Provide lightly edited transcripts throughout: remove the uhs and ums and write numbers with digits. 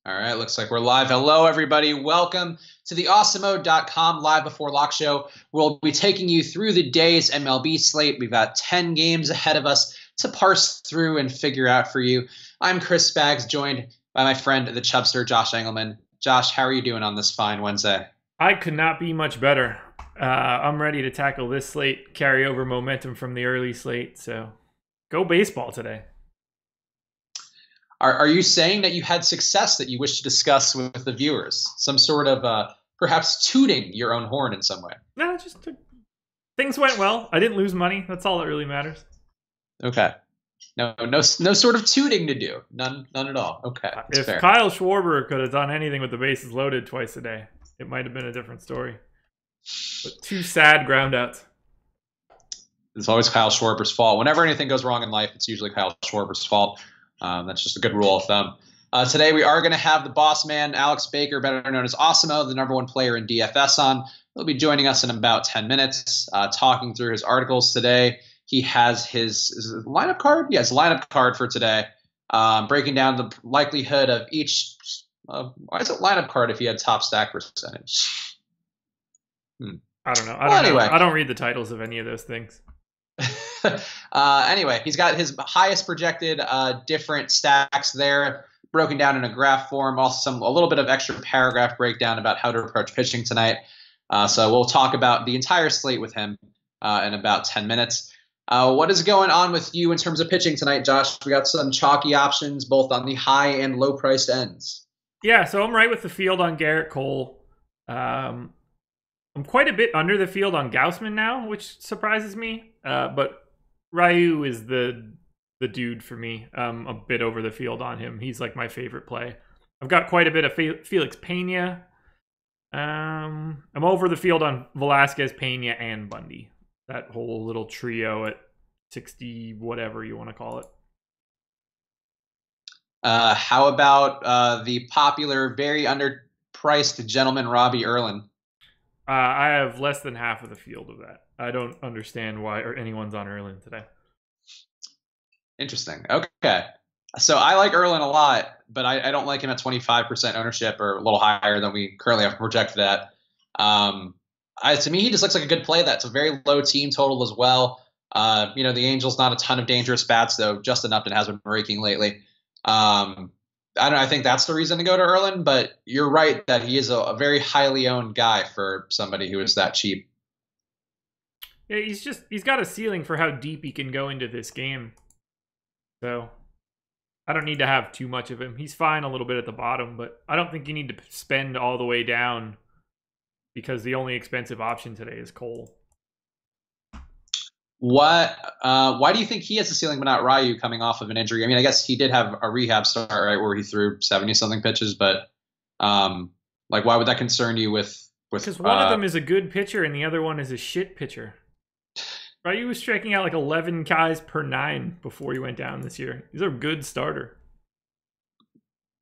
All right, looks like we're live. Hello, everybody. Welcome to the awesomemode.com live before lock show. We'll be taking you through the day's MLB slate. We've got 10 games ahead of us to parse through and figure out for you. I'm Chris Spags, joined by my friend, the Chubster, Josh Engelman. Josh, how are you doing on this fine Wednesday? I could not be much better. I'm ready to tackle this slate, carry over momentum from the early slate. So go baseball today. Are you saying that you had success that you wish to discuss with the viewers? Some sort of perhaps tooting your own horn in some way? No, things went well. I didn't lose money. That's all that really matters. Okay. No sort of tooting to do. None at all. Okay. If fair. Kyle Schwarber could have done anything with the bases loaded twice a day, it might have been a different story. But two sad groundouts. It's always Kyle Schwarber's fault. Whenever anything goes wrong in life, it's usually Kyle Schwarber's fault. That's just a good rule of thumb. Today we are going to have the boss man, Alex Baker, better known as Awesemo, the #1 player in DFS on. He'll be joining us in about 10 minutes, talking through his articles today. He has his lineup card? Yes, lineup card for today, breaking down the likelihood of each. Why is it lineup card if he had top stack percentage? I don't know. Anyway. I don't read the titles of any of those things. Anyway, he's got his highest projected different stacks there, broken down in a graph form. Also, a little bit of extra paragraph breakdown about how to approach pitching tonight. So we'll talk about the entire slate with him in about 10 minutes. What is going on with you in terms of pitching tonight, Josh? We got some chalky options, both on the high and low priced ends. Yeah, so I'm right with the field on Garrett Cole. I'm quite a bit under the field on Gaussman now, which surprises me. But Ryu is the dude for me. A bit over the field on him. He's like my favorite play. I've got quite a bit of Felix Pena. I'm over the field on Velasquez, Pena, and Bundy. That whole little trio at 60, whatever you want to call it. How about the popular, very underpriced gentleman, Robbie Erlin? I have less than half of the field of that. I don't understand why anyone's on Erlin today. Interesting. Okay. So I like Erlin a lot, but I don't like him at 25% ownership or a little higher than we currently have projected at. To me, he just looks like a good play. That's a very low team total as well. The Angels, not a ton of dangerous bats, though. Justin Upton has been raking lately. I think that's the reason to go to Erlin, but you're right that he is a very highly owned guy for somebody who is that cheap. Yeah, he's got a ceiling for how deep he can go into this game. So I don't need to have too much of him. He's fine a little bit at the bottom, but I don't think you need to spend all the way down because the only expensive option today is Cole. Why do you think he has a ceiling but not Ryu coming off of an injury? I mean, I guess he did have a rehab start, right, where he threw 70-something pitches, but why would that concern you with because one of them is a good pitcher and the other one is a shit pitcher. Ryu was striking out like 11 Ks per 9 before he went down this year. He's a good starter.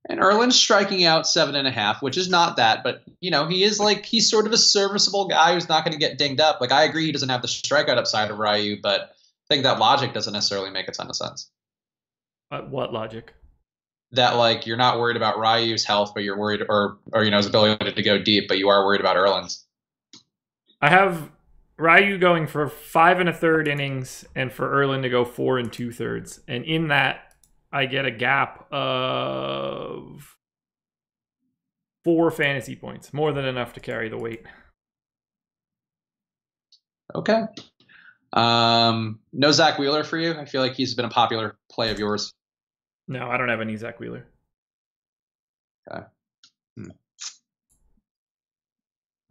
And Erlin's striking out 7.5, which is not that, but he's sort of a serviceable guy who's not going to get dinged up. Like, I agree he doesn't have the strikeout upside of Ryu, but I think that logic doesn't necessarily make a ton of sense. What logic? That you're not worried about Ryu's health, but you're worried, or his ability to go deep, but you are worried about Erlin's. I have Ryu going for 5 1/3 innings, and for Erlin to go 4 2/3, and in that, I get a gap of 4 fantasy points, more than enough to carry the weight. Okay. No Zack Wheeler for you? I feel like he's been a popular play of yours. No, I don't have any Zack Wheeler. Okay.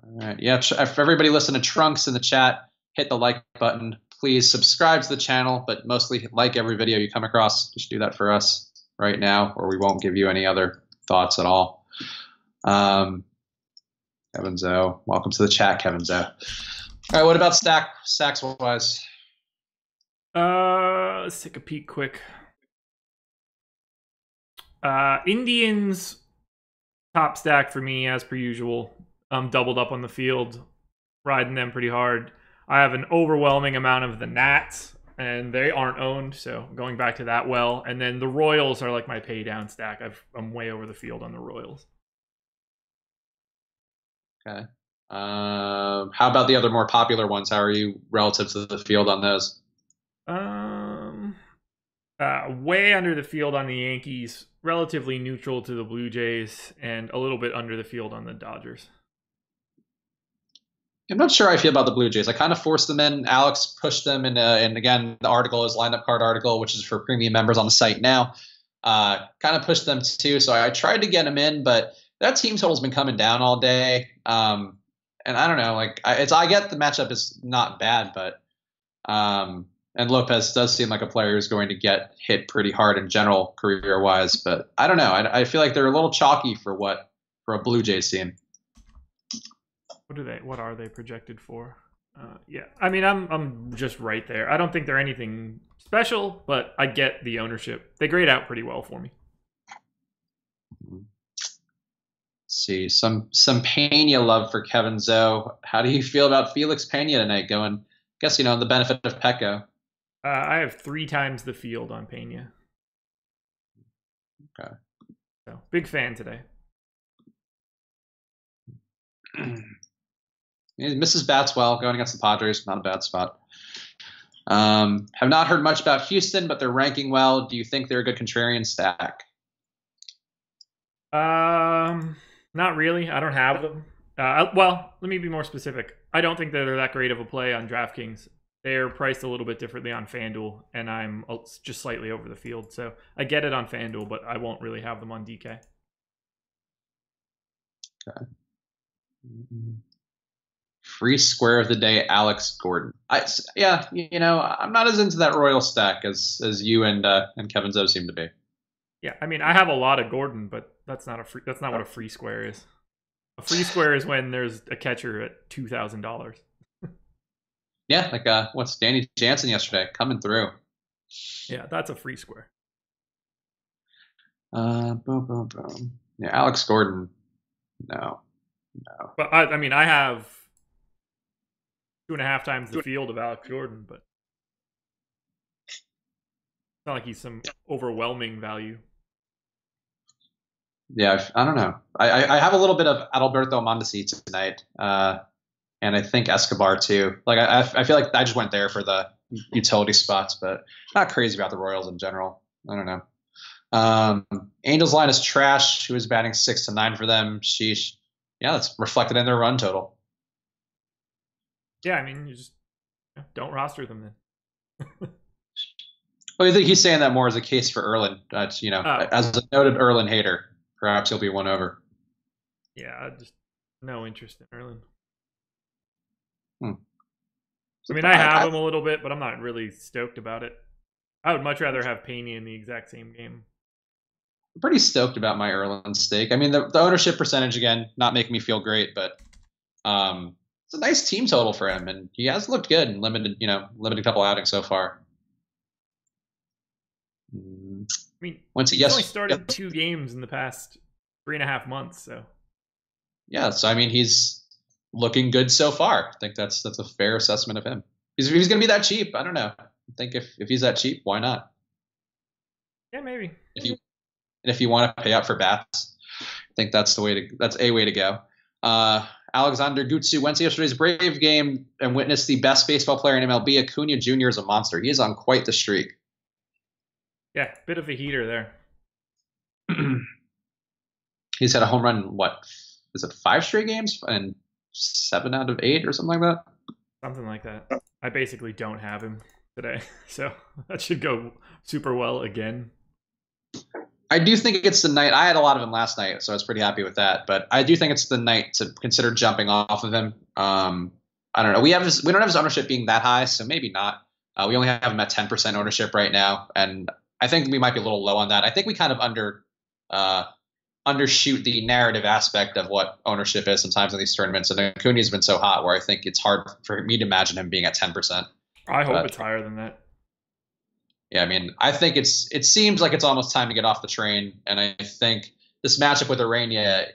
All right. Yeah, if everybody listen to Trunks in the chat, hit the like button. Please subscribe to the channel, but mostly like every video you come across. Just do that for us right now, or we won't give you any other thoughts at all. Kevin Zoe, welcome to the chat, Kevin Zoe. All right, what about stacks wise? Let's take a peek quick. Indians top stack for me as per usual. I'm doubled up on the field, riding them pretty hard. I have an overwhelming amount of the Nats, and they aren't owned, so going back to that well. And then the Royals are like my pay down stack. I'm way over the field on the Royals. Okay. How about the other more popular ones? How are you relative to the field on those? Way under the field on the Yankees, relatively neutral to the Blue Jays, and a little bit under the field on the Dodgers. I'm not sure how I feel about the Blue Jays. I kind of forced them in. Alex pushed them in, and again, the article is lineup card article, which is for premium members on the site now. Kind of pushed them too, so I tried to get them in, but that team total's been coming down all day. And I don't know, like I get the matchup is not bad, but and Lopez does seem like a player who's going to get hit pretty hard in general career-wise, but I don't know. I feel like they're a little chalky for a Blue Jays team. What are they projected for? Yeah, I mean, I'm just right there. I don't think they're anything special, but I get the ownership. They grade out pretty well for me. Let's see, some Pena love for Kevin Zoe. How do you feel about Felix Pena tonight? Going, I guess the benefit of Petco. I have 3 times the field on Pena. Okay. So big fan today. He misses bats well going against the Padres. Not a bad spot. Have not heard much about Houston, but they're ranking well. Do you think they're a good contrarian stack? Not really. I don't have them. Well, let me be more specific. I don't think that they're that great of a play on DraftKings. They're priced a little bit differently on FanDuel, and I'm just slightly over the field. So I get it on FanDuel, but I won't really have them on DK. Okay. Free square of the day, Alex Gordon. I'm not as into that Royal stack as you and Kevin Zoe seem to be. Yeah, I mean, I have a lot of Gordon, but that's not what a free square is. A free square is when there's a catcher at $2,000. Yeah, like what's Danny Jansen yesterday coming through? Yeah, that's a free square. Boom, boom, boom. Yeah, Alex Gordon. No. But I have 2.5 times the field of Alex Gordon, but it's not like he's some overwhelming value. Yeah, I don't know. I have a little bit of Adalberto Mondesi tonight, and I think Escobar too. Like I feel like I just went there for the utility spots, but not crazy about the Royals in general. I don't know. Angels line is trash. Who is batting 6 to 9 for them? Sheesh. Yeah, that's reflected in their run total. Yeah, I mean, you just don't roster them then. Well, I think he's saying that more as a case for Erlin. As a noted Erlin hater, perhaps he'll be won over. Yeah, just no interest in Erlin. I mean, I have him a little bit, but I'm not really stoked about it. I would much rather have Pena in the exact same game. I'm pretty stoked about my Erlin stake. I mean, the ownership percentage, again, not making me feel great, but it's a nice team total for him, and he has looked good in limited couple outings so far. I mean, he's only started 2 games in the past 3.5 months, so. Yeah, so I mean, he's looking good so far. I think that's a fair assessment of him. If he's going to be that cheap, I don't know. I think if he's that cheap, why not? Yeah, maybe. If you want to pay out for bats, I think that's a way to go. Alexander Gutsu went to yesterday's Brave game and witnessed the best baseball player in MLB. Acuna Jr. is a monster. He is on quite the streak. Yeah, bit of a heater there. He's had a home run, what, is it 5 straight games? And 7 out of 8 or something like that? Something like that. I basically don't have him today, so that should go super well again. I do think it's the night. I had a lot of him last night, so I was pretty happy with that. But I do think it's the night to consider jumping off of him. I don't know. We don't have his ownership being that high, so maybe not. We only have him at 10% ownership right now, and I think we might be a little low on that. I think we kind of undershoot the narrative aspect of what ownership is sometimes in these tournaments. And Acuna's been so hot where I think it's hard for me to imagine him being at 10%. I hope it's higher than that. Yeah, I mean, I think it seems like it's almost time to get off the train, and I think this matchup with Urania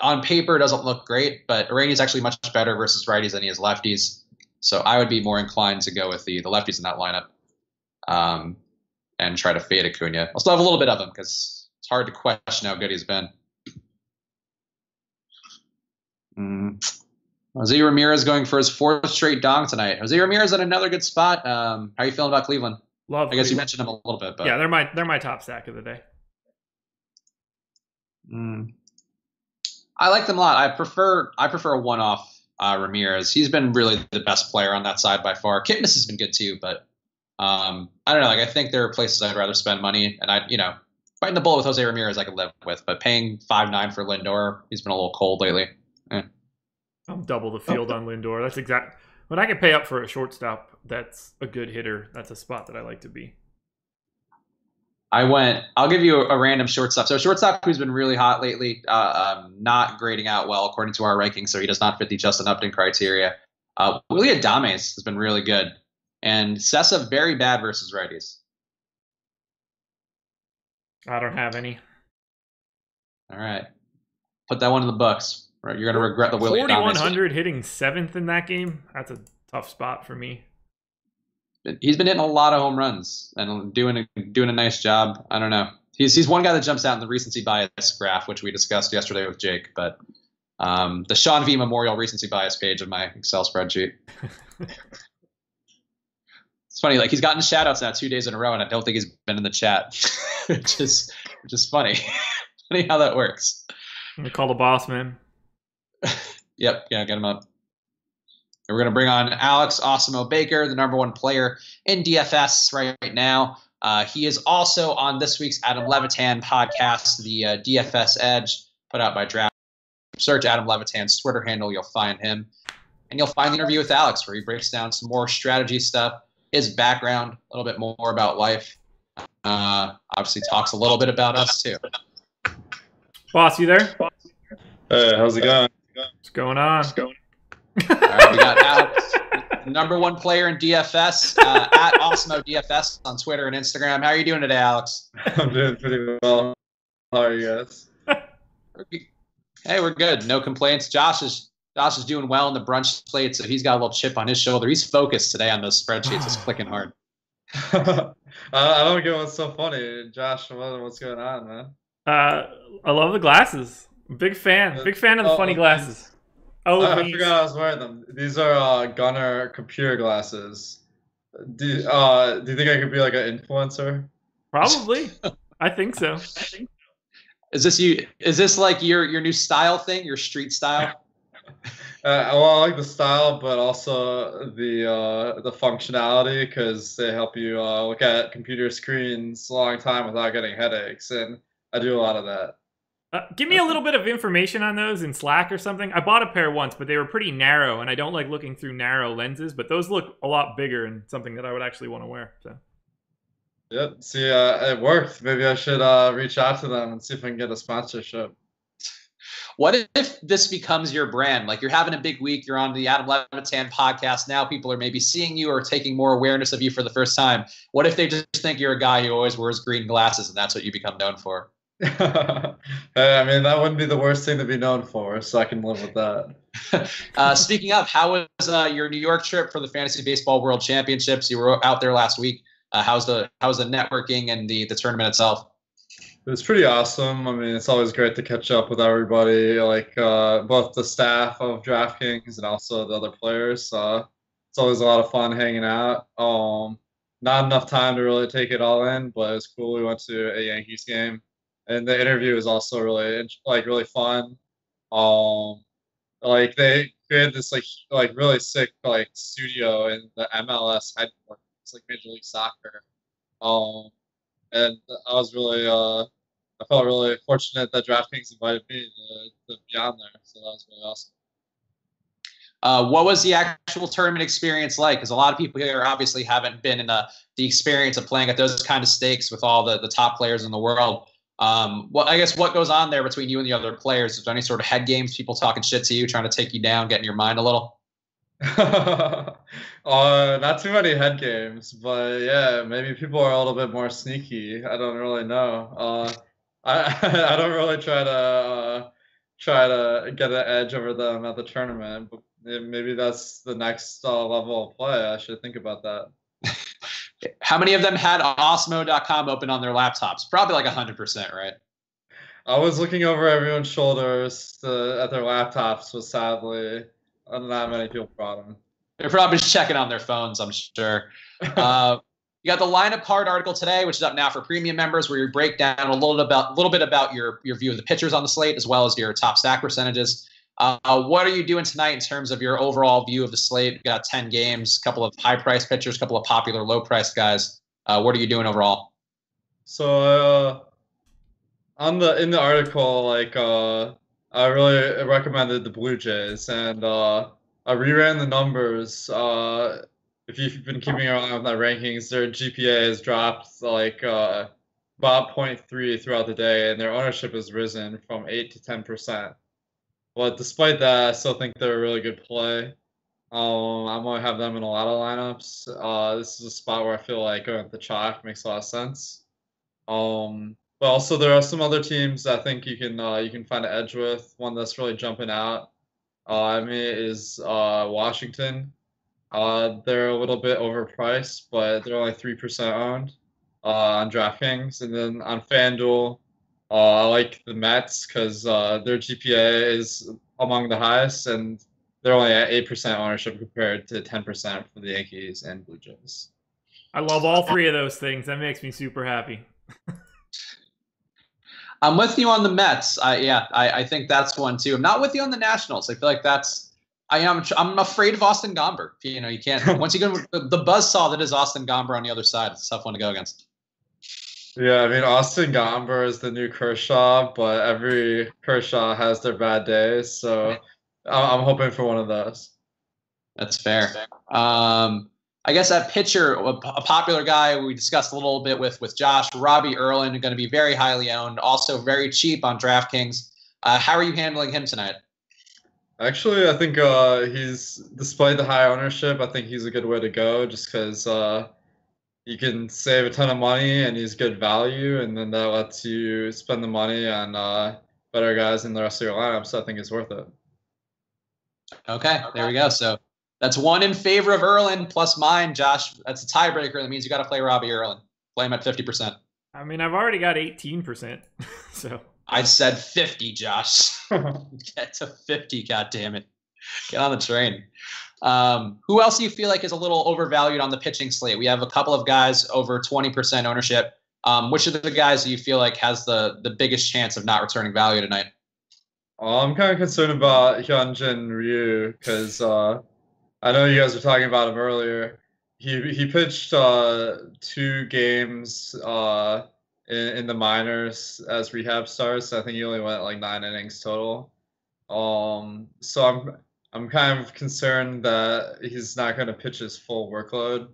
on paper doesn't look great, but Urania is actually much better versus righties than he is lefties, so I would be more inclined to go with the lefties in that lineup. and try to fade Acuna. I'll still have a little bit of him because it's hard to question how good he's been. Jose Ramirez going for his 4th straight dong tonight. Jose Ramirez at another good spot. How are you feeling about Cleveland? Love. I guess you mentioned him a little bit, but yeah, they're my top stack of the day. I like them a lot. I prefer a one-off Ramirez. He's been really the best player on that side by far. Kipnis has been good too, but I don't know. Like I think there are places I'd rather spend money, and biting the bullet with Jose Ramirez I could live with, but paying $5.9 for Lindor, he's been a little cold lately. I'm double the field on Lindor. That's exact. When I can pay up for a shortstop, that's a good hitter. That's a spot that I like to be. I'll give you a random shortstop. So a shortstop who's been really hot lately, not grading out well according to our rankings, so he does not fit the Justin Upton criteria. Willie Adames has been really good. And Sessa very bad versus righties. I don't have any. All right. Put that one in the books. Right, you're going to regret the Willie Adames. 4,100 hitting 7th in that game. That's a tough spot for me. He's been hitting a lot of home runs and doing a nice job. I don't know. He's one guy that jumps out in the recency bias graph, which we discussed yesterday with Jake. But the Sean V Memorial recency bias page of my Excel spreadsheet. It's funny, like he's gotten shout-outs now 2 days in a row, and I don't think he's been in the chat, which is funny. Funny how that works. I'm gonna call the boss, man. Yep, yeah, get him up. And we're going to bring on Alex Osimo Baker, the number 1 player in DFS right now. He is also on this week's Adam Levitan podcast, the DFS Edge, put out by DraftKings. Search Adam Levitan's Twitter handle, you'll find him. And you'll find the interview with Alex, where he breaks down some more strategy stuff, his background, a little bit more about life. Obviously talks a little bit about us, too. Boss, you there? Hey, how's it going? What's going on? All right, we got Alex, number 1 player in DFS, at Osmo DFS on Twitter and Instagram. How are you doing today, Alex? I'm doing pretty well. How are you guys? Hey, we're good. No complaints. Josh is doing well in the brunch slate, so he's got a little chip on his shoulder. He's focused today on those spreadsheets. It's clicking hard. I don't get what's so funny. Josh, what's going on, man? I love the glasses. Big fan of the funny glasses. I forgot I was wearing them. These are Gunner computer glasses. Do you think I could be like an influencer? Probably. I think so. Is this like your new style thing, your street style? Well, I like the style, but also the functionality, because they help you look at computer screens a long time without getting headaches, and I do a lot of that. Give me a little bit of information on those in Slack or something. I bought a pair once, but they were pretty narrow, and I don't like looking through narrow lenses, but those look a lot bigger and something that I would actually want to wear. So. Yep. See, it worked. Maybe I should reach out to them and see if I can get a sponsorship. What if this becomes your brand? Like you're having a big week, you're on the Adam Levitan podcast. Now people are maybe seeing you or taking more awareness of you for the first time. What if they just think you're a guy who always wears green glasses and that's what you become known for? I mean, that wouldn't be the worst thing to be known for, so I can live with that. Speaking of, how was your New York trip for the Fantasy Baseball World Championships? You were out there last week. How's the networking and the tournament itself? It was pretty awesome. I mean, it's always great to catch up with everybody, like both the staff of DraftKings and also the other players. It's always a lot of fun hanging out. Not enough time to really take it all in, but it was cool. We went to a Yankees game, and the interview was also really fun. Like they created this like really sick studio in the MLS headquarters. It's like Major League Soccer. And I was I felt really fortunate that DraftKings invited me to be on there. So that was really awesome. What was the actual tournament experience like? Because a lot of people here obviously haven't been in the experience of playing at those kind of stakes with all the top players in the world. I guess what goes on there between you and the other players? Is there any sort of head games, people talking shit to you, trying to take you down, get in your mind a little? Not too many head games, but yeah, maybe people are a little bit more sneaky. I don't really know. I don't really try to get an edge over them at the tournament, but maybe that's the next level of play. I should think about that. How many of them had Osmo.com open on their laptops? Probably like 100%, right? I was looking over everyone's shoulders at their laptops, but sadly, not many people brought them. They're probably just checking on their phones, I'm sure. You got the lineup card article today, which is up now for premium members, where you break down a little bit about your view of the pitchers on the slate, as well as your top stack percentages. What are you doing tonight in terms of your overall view of the slate? You got 10 games, a couple of high-priced pitchers, a couple of popular low-priced guys. What are you doing overall? So in the article, I really recommended the Blue Jays, and I reran the numbers. If you've been keeping an eye on my rankings, their GPA has dropped about 0.3 throughout the day, and their ownership has risen from 8 to 10%. But despite that, I still think they're a really good play. I'm going to have them in a lot of lineups. This is a spot where I feel like going with the chalk makes a lot of sense. But also there are some other teams I think you can find an edge with. One that's really jumping out, is Washington. They're a little bit overpriced, but they're only 3% owned on DraftKings. And then on FanDuel, I like the Mets because their GPA is among the highest, and they're only at 8% ownership compared to 10% for the Yankees and Blue Jays. I love all three of those things. That makes me super happy. I'm with you on the Mets. I think that's one too. I'm not with you on the Nationals. I feel like I'm afraid of Austin Gomber. You can't once you go the buzzsaw that is Austin Gomber on the other side. It's a tough one to go against. Yeah, I mean Austin Gomber is the new Kershaw, but every Kershaw has their bad days. So I'm hoping for one of those. That's fair. I guess that pitcher, a popular guy we discussed a little bit with Josh, Robbie Erlin, going to be very highly owned, also very cheap on DraftKings. How are you handling him tonight? Actually, I think he's, despite the high ownership, I think he's a good way to go just because you can save a ton of money and he's good value, and then that lets you spend the money on better guys in the rest of your lineup, so I think it's worth it. Okay, there we go. So that's one in favor of Erlin plus mine, Josh. That's a tiebreaker. That means you got to play Robbie Erlin. Play him at 50%. I mean, I've already got 18%. So I said 50, Josh. Get to 50, goddammit. Get on the train. Who else do you feel like is a little overvalued on the pitching slate? We have a couple of guys over 20% ownership. Which of the guys do you feel like has the biggest chance of not returning value tonight? I'm kind of concerned about Hyunjin Ryu because I know you guys were talking about him earlier. He pitched 2 games in the minors as rehab starts. I think he only went like 9 innings total. So I'm kind of concerned that he's not going to pitch his full workload.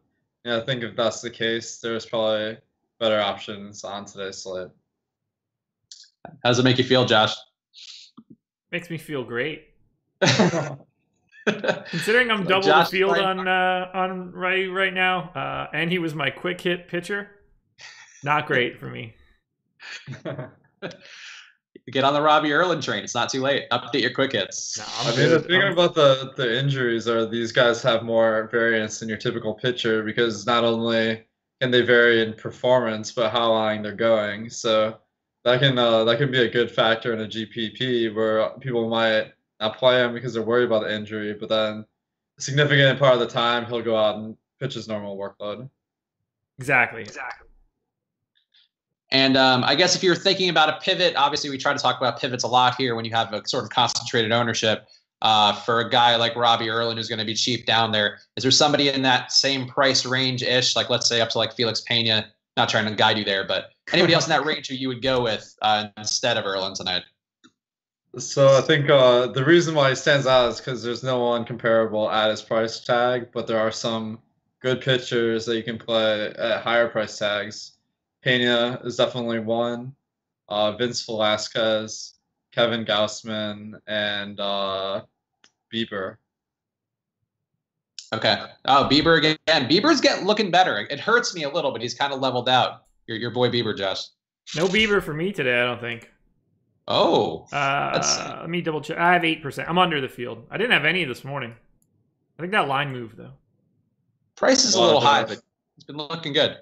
And I think if that's the case, there's probably better options on today's slate. How does it make you feel, Josh? Makes me feel great. Considering I'm double the field on Ryu right now, and he was my quick hit pitcher, not great for me. Get on the Robbie Erlin train. It's not too late. Update your quick hits. No, the thing about the injuries are these guys have more variance than your typical pitcher because not only can they vary in performance, but how long they're going. So that can be a good factor in a GPP where people might not play him because they're worried about the injury, but then a significant part of the time he'll go out and pitch his normal workload. Exactly. And I guess if you're thinking about a pivot, obviously we try to talk about pivots a lot here when you have a sort of concentrated ownership. For a guy like Robbie Erlin who's going to be cheap down there, is there somebody in that same price range-ish, like let's say up to like Felix Pena? Not trying to guide you there, but anybody else in that range who you would go with instead of Erlin tonight? So I think the reason why he stands out is because there's no one comparable at his price tag, but there are some good pitchers that you can play at higher price tags. Pena is definitely one. Vince Velasquez, Kevin Gausman, and Bieber. Okay. Oh, Bieber again. Bieber's looking better. It hurts me a little, but he's kind of leveled out. Your boy Bieber, Josh. No Bieber for me today, I don't think. Oh. Let me double check. I have 8%. I'm under the field. I didn't have any this morning. I think that line moved, though. Price is a little high, but been looking good.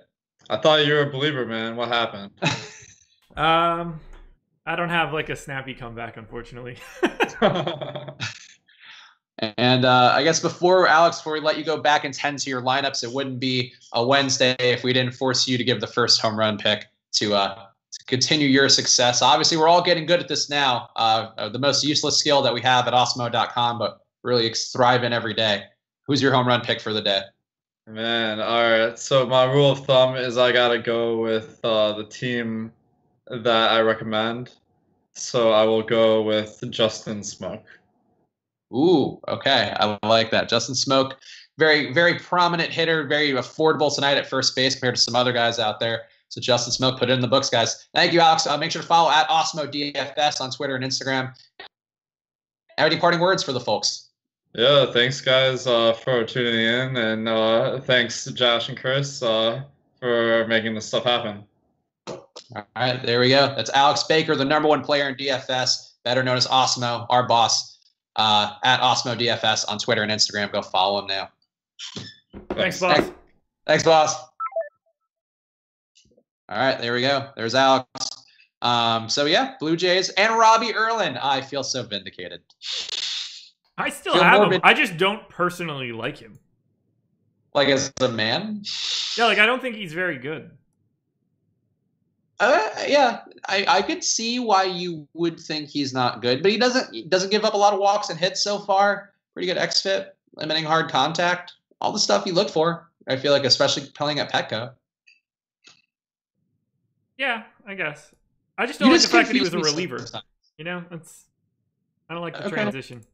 I thought you were a believer, man. What happened? I don't have like a snappy comeback, unfortunately. And I guess before we let you go back and tend to your lineups, it wouldn't be a Wednesday if we didn't force you to give the first home run pick to continue your success. Obviously, we're all getting good at this now. The most useless skill that we have at Osmo.com, but really thriving every day. Who's your home run pick for the day? Man, all right. So my rule of thumb is I gotta go with the team that I recommend. So I will go with Justin Smoke. Ooh, okay. I like that. Justin Smoke, very, very prominent hitter, very affordable tonight at first base compared to some other guys out there. So Justin Smoke, put it in the books, guys. Thank you, Alex. Make sure to follow at OsmoDFS on Twitter and Instagram. Any parting words for the folks? Yeah, thanks, guys, for tuning in. And thanks to Josh and Chris for making this stuff happen. All right, there we go. That's Alex Baker, the #1 player in DFS, better known as Osmo, our boss. At OsmoDFS on Twitter and Instagram. Go follow him now. Thanks, boss. Thanks, boss. All right, there we go. There's Alex. So yeah, Blue Jays and Robbie Erlin. I feel so vindicated. I still have him. I just don't personally like him. Like as a man? Yeah, like I don't think he's very good. Yeah, I could see why you would think he's not good, but he doesn't give up a lot of walks and hits so far. Pretty good xFIP, limiting hard contact, all the stuff you look for. I feel like, especially playing at Petco. Yeah, I guess. I just don't like the fact that he was a reliever. You know, I don't like the transition.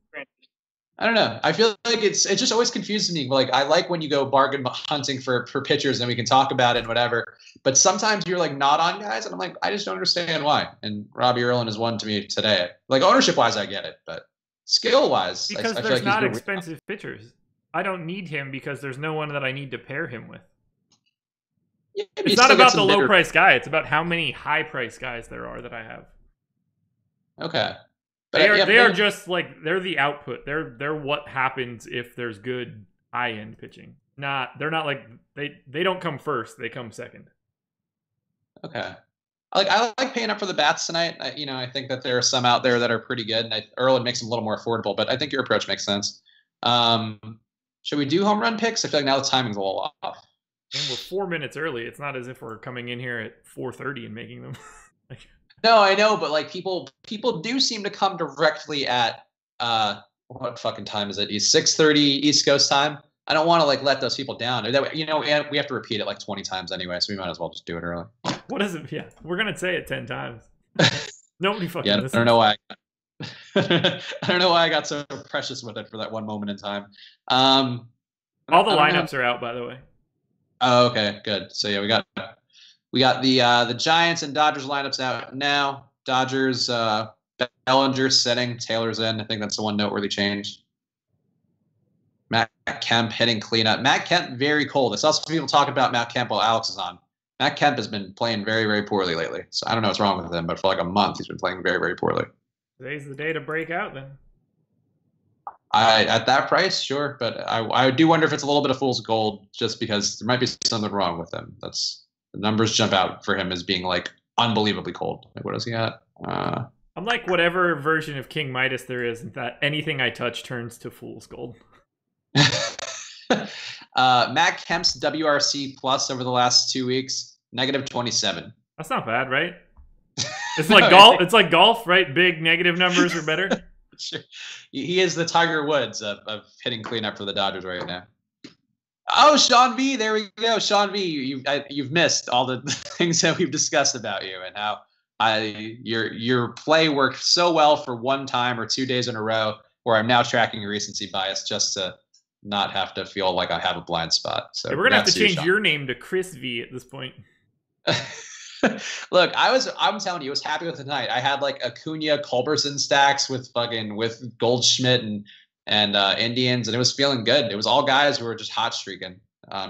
I don't know. I feel like it just always confuses me. Like I like when you go bargain hunting for pitchers and we can talk about it and whatever. But sometimes you're like not on guys and I'm like, I just don't understand why. And Robbie Erlin is one to me today. Like ownership wise, I get it, but skill wise, because I feel there's like not expensive pitchers. I don't need him because there's no one that I need to pair him with. Yeah, it's not about the low price guy. It's about how many high price guys there are that I have. Okay. They are just like they're the output. They're what happens if there's good high end pitching. They're not like they don't come first. They come second. Okay. I like paying up for the bats tonight. I think that there are some out there that are pretty good, and Erlin makes them a little more affordable. But I think your approach makes sense. Should we do home run picks? I feel like now the timing's a little off. And we're 4 minutes early. It's not as if we're coming in here at 4:30 and making them. No, I know, but like people do seem to come directly at what fucking time is it? 6:30 East Coast time. I don't want to like let those people down. And we have to repeat it like 20 times anyway, so we might as well just do it early. What is it? Yeah, we're gonna say it 10 times. Nobody fucking listens. I don't know why. I don't know why I got so precious with it for that one moment in time. All the lineups are out, by the way. Oh, okay, good. So yeah, we got the Giants and Dodgers lineups out now. Dodgers, Bellinger sitting, Taylor's in. I think that's the one noteworthy change. Matt Kemp hitting cleanup. Matt Kemp very cold. I saw some people talking about Matt Kemp while Alex is on. Matt Kemp has been playing very, very poorly lately. So I don't know what's wrong with him, but for like a month he's been playing very, very poorly. Today's the day to break out then. At that price, sure, but I do wonder if it's a little bit of fool's gold just because there might be something wrong with him. The numbers jump out for him as being like unbelievably cold. Like, what is he at? I'm like whatever version of King Midas there is, that anything I touch turns to fool's gold. Matt Kemp's WRC plus over the last 2 weeks, -27. That's not bad, right? It's like golf. It's like golf, right? Big negative numbers are better. Sure. He is the Tiger Woods of hitting cleanup for the Dodgers right now. Oh, Sean V, there we go. Sean V, you've missed all the things that we've discussed about you and how your play worked so well for one time or 2 days in a row, where I'm now tracking your recency bias just to not have to feel like I have a blind spot. So we're gonna have to change your name to Chris V at this point. Look, I'm telling you, I was happy with the night. I had like Acuna, Culberson stacks with Goldschmidt and Indians, and it was feeling good. It was all guys who were just hot streaking.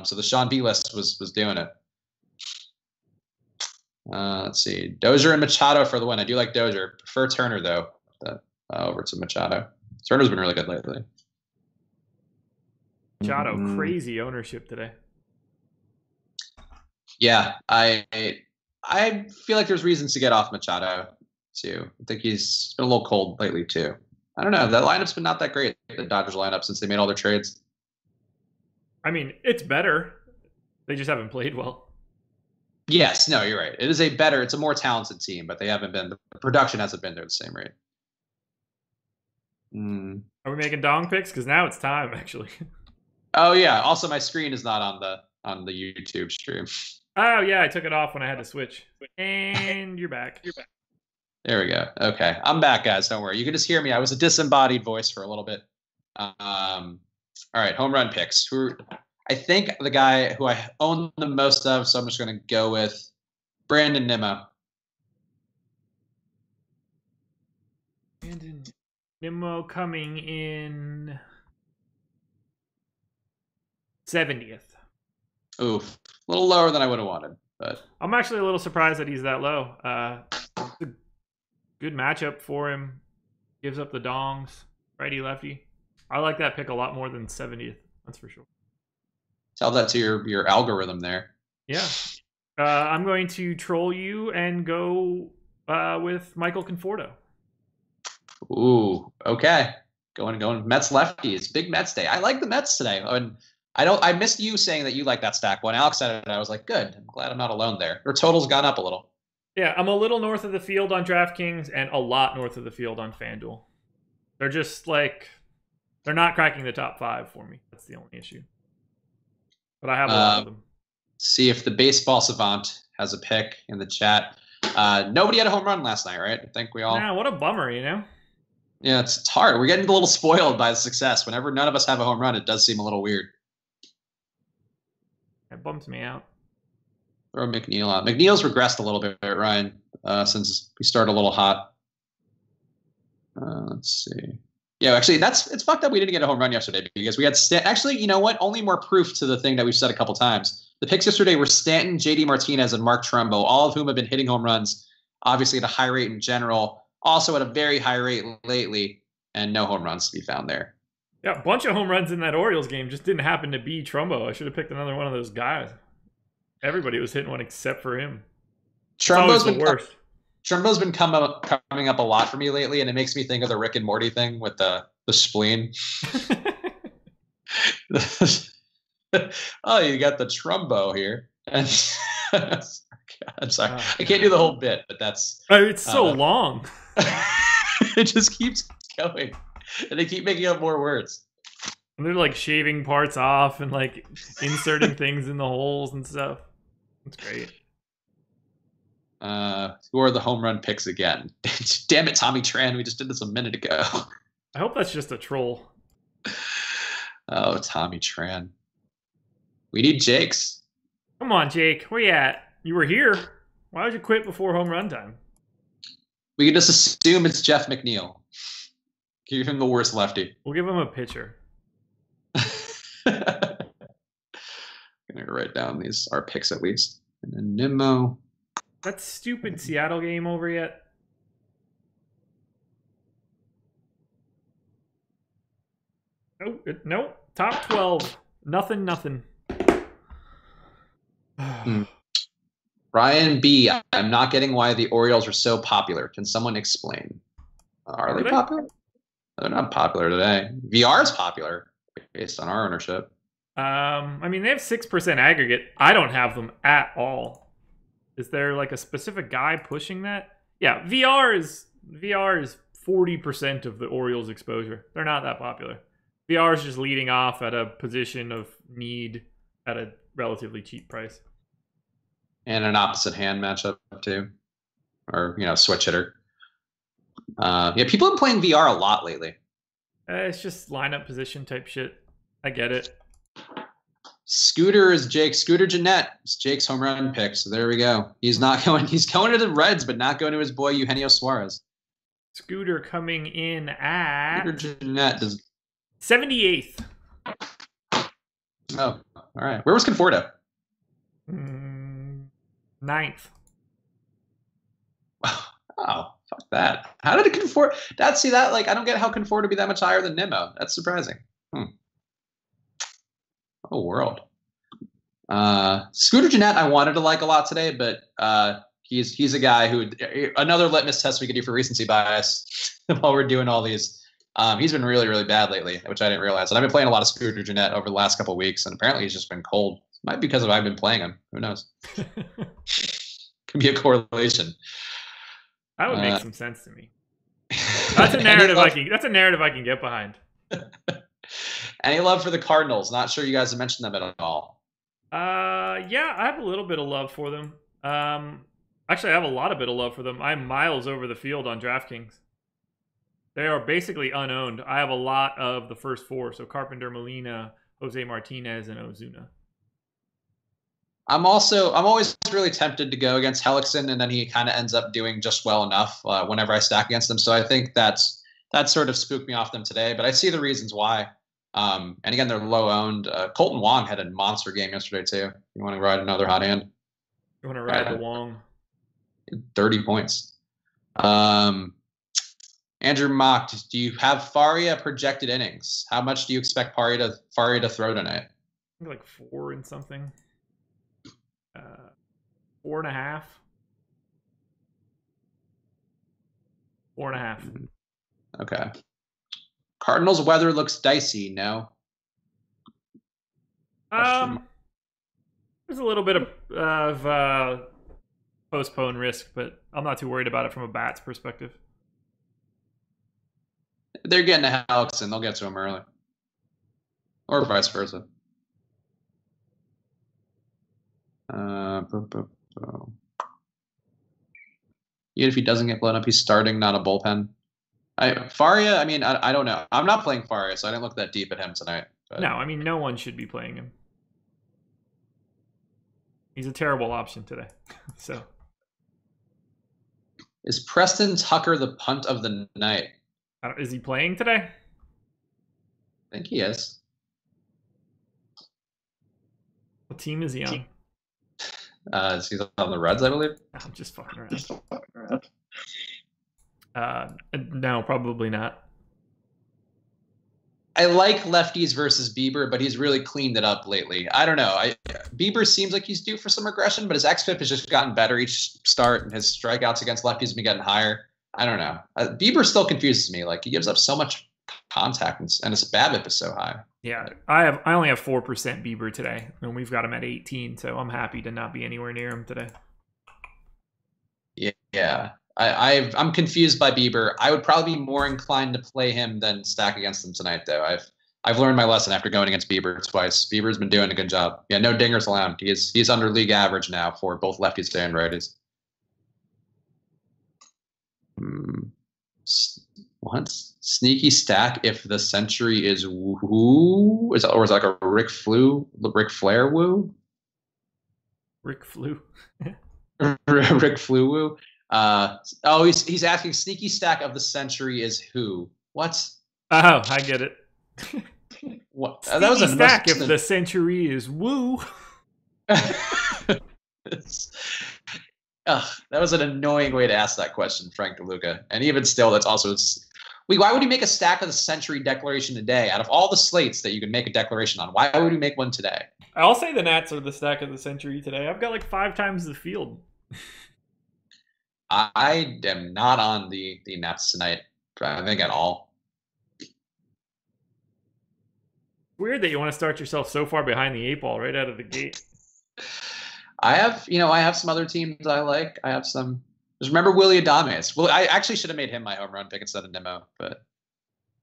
So the Sean B list was doing it. Let's see, Dozier and Machado for the win. I do like Dozier. Prefer Turner though, over to Machado. Turner's been really good lately. Machado, crazy ownership today. Yeah, I feel like there's reasons to get off Machado too. I think he's been a little cold lately too. I don't know. That lineup's been not that great, the Dodgers lineup, since they made all their trades. I mean, it's better. They just haven't played well. Yes, no, you're right. It's a more talented team, but the production hasn't been there at the same rate. Are we making dong picks? Because now it's time, actually. Oh yeah. Also, my screen is not on the YouTube stream. Oh yeah, I took it off when I had to switch. And you're back. There we go. Okay, I'm back, guys. Don't worry. You can just hear me. I was a disembodied voice for a little bit. All right, home run picks. I think the guy who I own the most of, so I'm just going to go with Brandon Nimmo. Brandon Nimmo coming in 70th. Oof, a little lower than I would have wanted, but I'm actually a little surprised that he's that low. It's a good matchup for him. Gives up the dongs, righty lefty. I like that pick a lot more than 70th. That's for sure. tell that to your algorithm there. Yeah. I'm going to troll you and go with Michael Conforto. Ooh, okay. Going Mets lefty. It's big Mets day. I like the Mets today. And I missed you saying that you like that stack. When Alex said it, I was like, good. I'm glad I'm not alone there. Their total's gone up a little. Yeah, I'm a little north of the field on DraftKings and a lot north of the field on FanDuel. They're just like, they're not cracking the top 5 for me. That's the only issue. But I have a lot of them. See if the baseball savant has a pick in the chat. Nobody had a home run last night, right? I think we all. Yeah, what a bummer, Yeah, it's hard. We're getting a little spoiled by the success. Whenever none of us have a home run, it does seem a little weird. It bums me out. Throw McNeil out. McNeil's regressed a little bit, Ryan, since we started a little hot. Let's see. Yeah, actually, it's fucked up. We didn't get a home run yesterday because we had actually, you know what? Only more proof to the thing that we've said a couple times. The picks yesterday were Stanton, JD Martinez, and Mark Trumbo, all of whom have been hitting home runs, obviously at a high rate in general, also at a very high rate lately, and no home runs to be found there. Yeah, a bunch of home runs in that Orioles game. Just didn't happen to be Trumbo. I should have picked another one of those guys. Everybody was hitting one except for him. Trumbo's been the worst. Trumbo's been coming up a lot for me lately, and it makes me think of the Rick and Morty thing with the spleen. Oh, you got the Trumbo here. And I'm sorry. I can't do the whole bit, but that's... It's so long. It just keeps going. And they keep making up more words. And they're like shaving parts off and like inserting things in the holes and stuff. It's great. Who are the home run picks again? Damn it, Tommy Tran. We just did this a minute ago. I hope that's just a troll. Oh, Tommy Tran. We need Jake's. Come on, Jake. Where you at? You were here. Why would you quit before home run time? We can just assume it's Jeff McNeil. Give him the worst lefty. We'll give him a pitcher. I'm going to write down our picks at least. And then Nimmo. That stupid Seattle game over yet? Nope. Top 12. Nothing. Ryan B. I'm not getting why the Orioles are so popular. Can someone explain? Are they popular? They're not popular today. VR is popular based on our ownership. I mean, they have 6% aggregate. I don't have them at all. Is there like a specific guy pushing that? Yeah, VR is 40% of the Orioles' exposure. They're not that popular. VR is just leading off at a position of need at a relatively cheap price. And an opposite hand matchup too, or switch hitter. Yeah, people have been playing VR a lot lately. It's just lineup position type shit. I get it. Scooter Jeanette. It's Jake's home run pick. So there we go. He's going to the Reds, but not going to his boy Eugenio Suarez. Scooter coming in at Scooter Jeanette does 78th. Oh, all right. Where was Conforto? 9th. Oh, fuck that. How did it Conforto? I don't get how Conforto would be that much higher than Nimmo. That's surprising. Oh, world. Scooter Gennett I wanted to like a lot today, but he's a guy who another litmus test we could do for recency bias while we're doing all these. He's been really, really bad lately, which I didn't realize. And I've been playing a lot of Scooter Gennett over the last couple of weeks, and apparently he's just been cold. Might be because of I've been playing him. Who knows? Could be a correlation. That would make some sense to me. That's a narrative That's a narrative I can get behind. Any love for the Cardinals? Not sure you guys have mentioned them at all. Yeah, I have a little bit of love for them. Actually, I have a lot of bit of love for them. I'm miles over the field on DraftKings. They are basically unowned. I have a lot of the first four, so Carpenter, Molina, Jose Martinez, and Ozuna. I'm always really tempted to go against Hellickson, and then he kind of ends up doing just well enough whenever I stack against him. So I think that sort of spooked me off them today, but I see the reasons why. And again, they're low owned. Colton Wong had a monster game yesterday too. You want to ride another hot hand? You want to ride the Wong? 30 points. Andrew Mock, do you have Faria projected innings? How much do you expect Faria to throw tonight? I think like 4 and something. 4.5. 4.5. Okay. Cardinals weather looks dicey, no? There's a little bit of postpone risk, but I'm not too worried about it from a bats perspective. They're getting to Hellickson. They'll get to him early. Or vice versa. Even if he doesn't get blown up, he's starting, not a bullpen. Faria, I mean, I don't know. I'm not playing Faria, so I didn't look that deep at him tonight. But. No, I mean, no one should be playing him. He's a terrible option today. So, is Preston Tucker the punt of the night? Is he playing today? I think he is. What team is he on? He's on the Reds, I believe. I'm just fucking around. No, probably not. I like lefties versus Bieber, but he's really cleaned it up lately. I don't know. Bieber seems like he's due for some regression, but his xFIP has just gotten better each start, and his strikeouts against lefties have been getting higher. I don't know. Bieber still confuses me. Like, he gives up so much contact, and his BABIP is so high. Yeah, I only have 4% Bieber today, and we've got him at 18, so I'm happy to not be anywhere near him today. Yeah. I'm confused by Bieber. I would probably be more inclined to play him than stack against him tonight, though. I've learned my lesson after going against Bieber twice. Bieber's been doing a good job. Yeah, no dingers allowed. He's under league average now for both lefties and righties. What? Sneaky stack if the century is woo? Or is it like a Ric Flair woo? Ric Flu. Ric Flu woo? He's asking sneaky stack of the century is who? What? Oh, I get it. What? That was a stack if the century is woo. That was an annoying way to ask that question, Frank DeLuca. And even still, that's also. Why would you make a stack of the century declaration today? Out of all the slates that you can make a declaration on, why would you make one today? I'll say the Nats are the stack of the century today. I've got like 5 times the field. I am not on the Nats tonight, I think, at all. Weird that you want to start yourself so far behind the 8 ball right out of the gate. I have some other teams I like. I have some. Just remember Willie Adames. Well, I actually should have made him my home run pick instead of Nimmo, but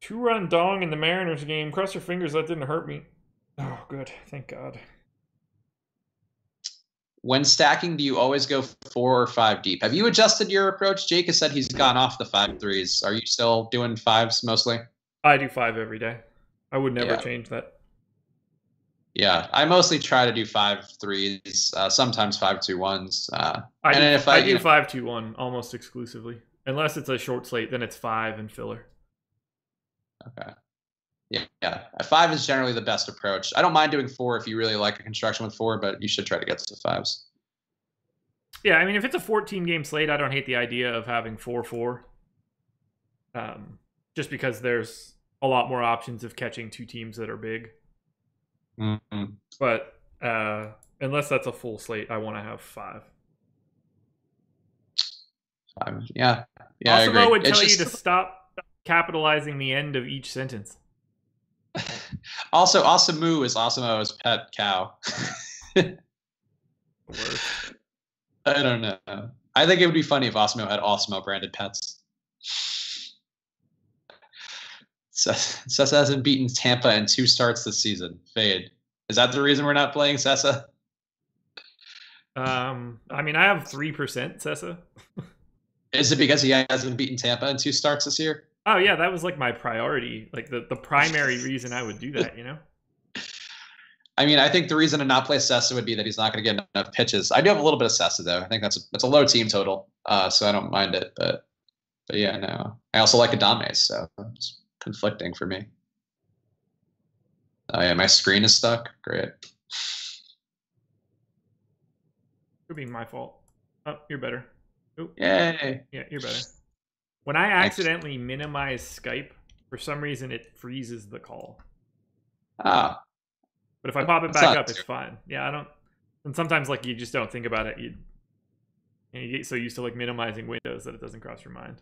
2-run dong in the Mariners game. Cross your fingers that didn't hurt me. Oh, good. Thank God. When stacking, do you always go 4 or 5 deep? Have you adjusted your approach? Jake has said he's gone off the 5-3s. Are you still doing 5s mostly? I do 5 every day. I would never change that. Yeah, I mostly try to do 5-3s, sometimes 5-2-1s. I do 5-2-1 almost exclusively. Unless it's a short slate, then it's 5 and filler. Okay. Yeah. 5 is generally the best approach. I don't mind doing 4 if you really like a construction with 4, but you should try to get to 5s. Yeah, I mean, if it's a 14-game slate, I don't hate the idea of having 4-4. Just because there's a lot more options of catching 2 teams that are big. Mm-hmm. But Unless that's a full slate, I want to have 5. Yeah, I agree. Osimo would tell you to stop capitalizing the end of each sentence. Also, Osamu is Osimo's pet cow. I don't know. I think it would be funny if Osimo had Osimo branded pets. Sessa hasn't beaten Tampa in 2 starts this season. Fade. Is that the reason we're not playing Sessa? I mean, I have 3% Sessa. Is it because he hasn't beaten Tampa in 2 starts this year? Oh yeah, that was like my priority, like the primary reason I would do that, you know? I mean, I think the reason to not play Sessa would be that he's not going to get enough pitches. I do have a little bit of Sessa though. I think that's a low team total, so I don't mind it. But yeah, no. I also like Adame, so it's conflicting for me. Oh yeah, my screen is stuck. Great. Could be my fault. Oh, you're better. Oop. Yay. Yeah, you're better. When I accidentally minimize Skype, for some reason it freezes the call. Ah. But if I pop it back up, it's fine. Yeah, I don't. And sometimes like you just don't think about it. You get so used to like minimizing windows that it doesn't cross your mind.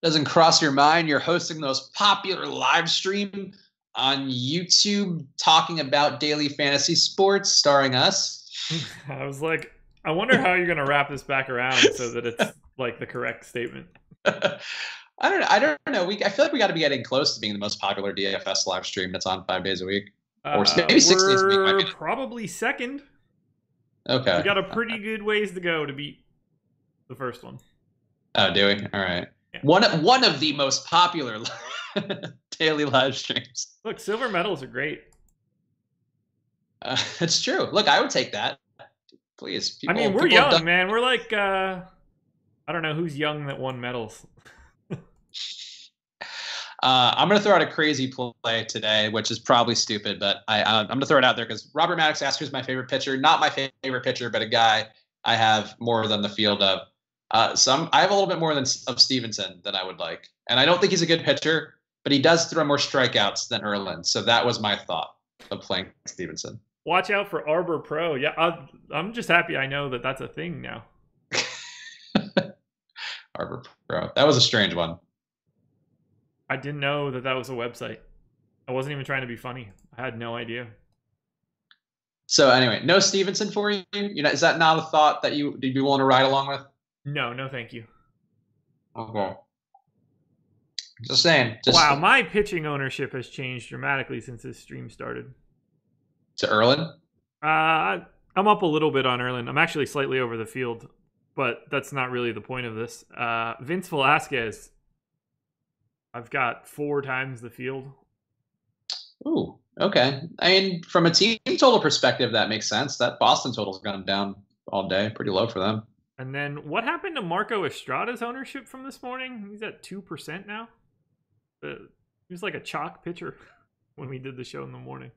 Doesn't cross your mind? You're hosting the most popular live stream on YouTube talking about daily fantasy sports, starring us. I was like, I wonder how you're gonna wrap this back around so that it's like the correct statement. I don't know. I feel like we got to be getting close to being the most popular DFS live stream that's on 5 days a week, or maybe 6 days a week. We're probably second. Okay, we got a pretty good ways to go to beat the first one. Oh, do we? All right. Yeah. One of the most popular daily live streams. Look, silver medals are great. It's true. Look, I would take that. Please. I mean, we're young, man. We're like, I don't know who's young that won medals. I'm going to throw out a crazy play today, which is probably stupid, but I'm going to throw it out there because Robert Maddox asked who's my favorite pitcher. Not my favorite pitcher, but a guy I have more than the field of. I have a little bit more of Stevenson than I would like. And I don't think he's a good pitcher, but he does throw more strikeouts than Erlin. So that was my thought of playing Stevenson. Watch out for Arbor Pro. Yeah, I'm just happy I know that that's a thing now. Arbor Pro. That was a strange one. I didn't know that was a website. I wasn't even trying to be funny. I had no idea. So anyway, no Stevenson for you? Is that not a thought that you'd be willing to ride along with? No, thank you. Okay. Just saying. Wow, my pitching ownership has changed dramatically since this stream started. To Erlin? I'm up a little bit on Erlin. I'm actually slightly over the field, but that's not really the point of this. Vince Velasquez, I've got 4 times the field. Ooh, okay. I mean, from a team total perspective, that makes sense. That Boston total's gone down all day. Pretty low for them. And then what happened to Marco Estrada's ownership from this morning? He's at 2% now. He was like a chalk pitcher when we did the show in the morning.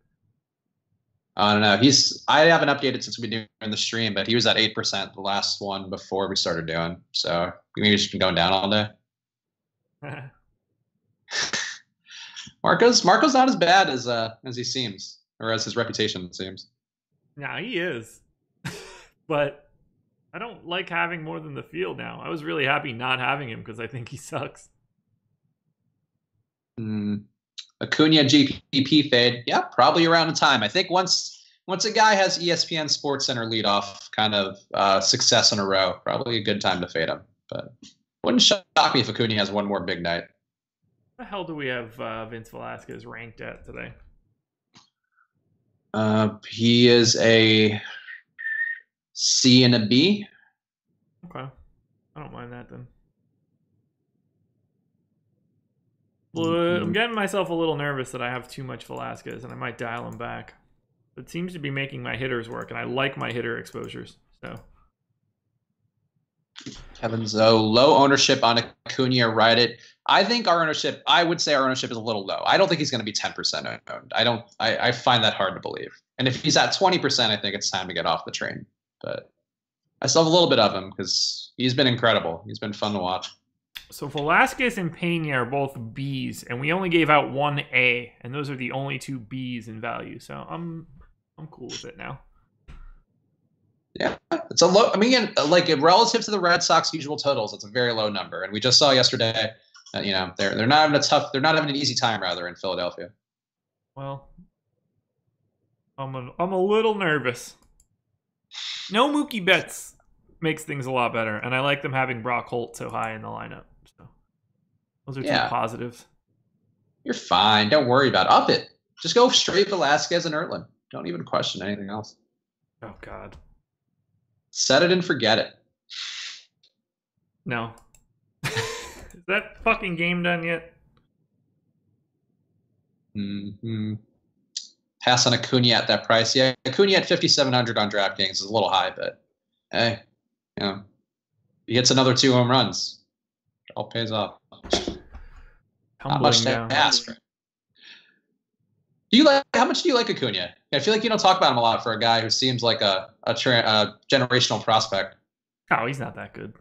I don't know. I haven't updated since we've been doing the stream, but he was at 8% the last one before we started doing. So maybe he's just been going down all day. Marco's not as bad as he seems, or as his reputation seems. Nah, he is. But I don't like having more than the field now. I was really happy not having him because I think he sucks. Acuna GPP fade. Yeah, probably around the time. I think once a guy has ESPN SportsCenter leadoff kind of success in a row, probably a good time to fade him. But wouldn't shock me if Acuna has one more big night. What the hell do we have Vince Velasquez ranked at today? He is a C and a B. Okay. I don't mind that then. Well, I'm getting myself a little nervous that I have too much Velasquez and I might dial him back. It seems to be making my hitters work, and I like my hitter exposures. So, Kevin Zoe, low ownership on Acuna, ride it. I think I would say our ownership is a little low. I don't think he's going to be 10% owned. I find that hard to believe. And if he's at 20%, I think it's time to get off the train. But I still have a little bit of him because he's been incredible. He's been fun to watch. So Velasquez and Pena are both Bs, and we only gave out 1 A, and those are the only 2 Bs in value. So I'm I'm cool with it now. Yeah, it's a low. I mean, like relative to the Red Sox usual totals, it's a very low number. And we just saw yesterday that they're not having an easy time rather in Philadelphia. Well, I'm a little nervous. No Mookie Betts makes things a lot better, and I like them having Brock Holt so high in the lineup. So those are two positives. You're fine. Don't worry about it. Up it. Just go straight Velasquez and Ertland. Don't even question anything else. Oh God. Set it and forget it. No. Is that fucking game done yet? Mm-hmm. Pass on Acuna at that price. Yeah, Acuna at 5,700 on DraftKings is a little high, but hey, he hits another 2 home runs. It all pays off. Not much to ask for. How much do you like Acuna? I feel like you don't talk about him a lot for a guy who seems like a generational prospect. Oh, he's not that good.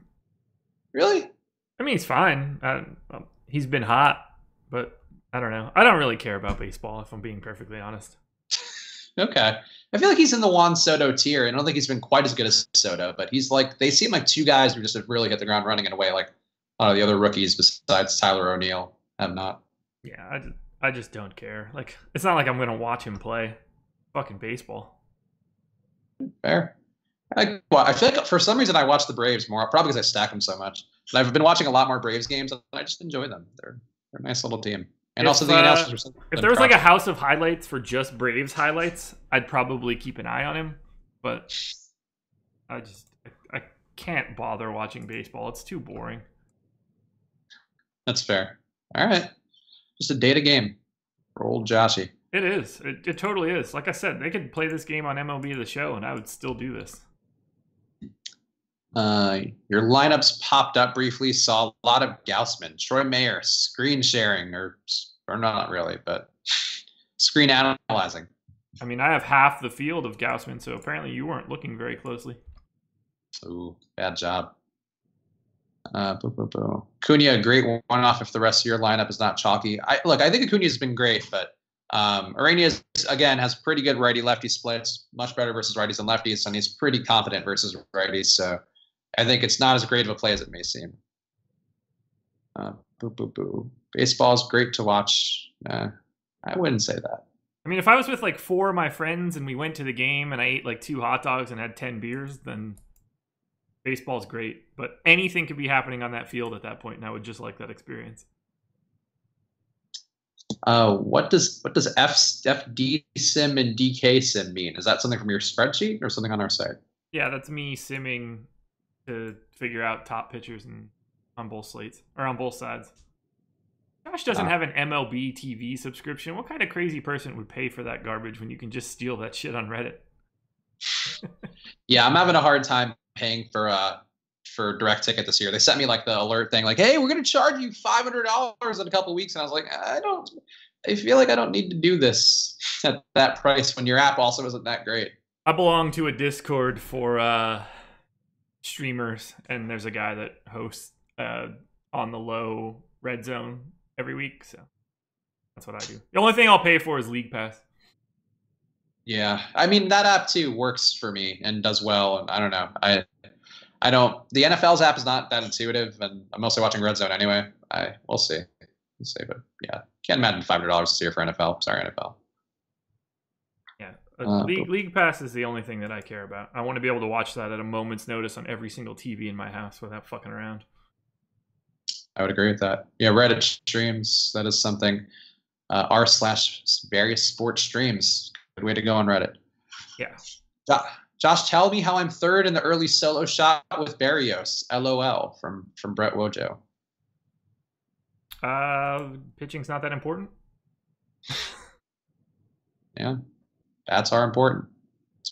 Really? I mean, he's fine. He's been hot, but I don't know. I don't really care about baseball, if I'm being perfectly honest. Okay. I feel like he's in the Juan Soto tier. I don't think he's been quite as good as Soto, but he's like, they seem like two guys who just have really hit the ground running in a way like a lot of the other rookies besides Tyler O'Neill have not. Yeah, I just don't care. Like, it's not like I'm going to watch him play fucking baseball. Fair. I feel like for some reason I watch the Braves more, probably because I stack them so much. But I've been watching a lot more Braves games, and I just enjoy them. They're a nice little team. And also the announcers. If there was like a house of highlights for just Braves highlights, I'd probably keep an eye on him. But I can't bother watching baseball. It's too boring. That's fair. All right. Just a data game for old Joshy. It is. It totally is. Like I said, they could play this game on MLB The Show, and I would still do this. Your lineups popped up briefly. Saw a lot of Gaussman, Troy Mayer, screen sharing, or not really, but screen analyzing. I mean, I have half the field of Gaussman, so apparently you weren't looking very closely. Ooh, bad job. Acuna, a great one-off if the rest of your lineup is not chalky. I think Acuna's been great, but Ureña, again, has pretty good righty-lefty splits, much better versus righties than lefties, and he's pretty confident versus righties, so I think it's not as great of a play as it may seem. Baseball is great to watch. I wouldn't say that. I mean, if I was with like 4 of my friends and we went to the game and I ate like 2 hot dogs and had 10 beers, then baseball's great. But anything could be happening on that field at that point, and I would just like that experience. What does FD sim and DK sim mean? Is that something from your spreadsheet or something on our site? Yeah, that's me simming to figure out top pitchers on both slates or on both sides. Josh doesn't have an MLB TV subscription. What kind of crazy person would pay for that garbage when you can just steal that shit on Reddit? Yeah, I'm having a hard time paying for direct ticket this year. They sent me like the alert thing, like, "Hey, we're going to charge you $500 in a couple of weeks," and I was like, I feel like I don't need to do this at that price when your app also isn't that great. I belong to a Discord for streamers, and there's a guy that hosts on the low Red Zone every week, so that's what I do. The only thing I'll pay for is League Pass. Yeah, I mean that app too works for me and does well, and I don't know. I don't. The NFL's app is not that intuitive, and I'm mostly watching Red Zone anyway. We'll see, but yeah, can't imagine $500 this year for NFL. Sorry, NFL. Yeah, League Pass is the only thing that I care about. I want to be able to watch that at a moment's notice on every single TV in my house without fucking around. I would agree with that. Yeah, Reddit streams, that is something. r/various sports streams. Good way to go on Reddit. Yeah. Josh, tell me how I'm third in the early solo shot with Barrios. LOL from Brett Wojo. Pitching's not that important. Yeah. Bats are important. That's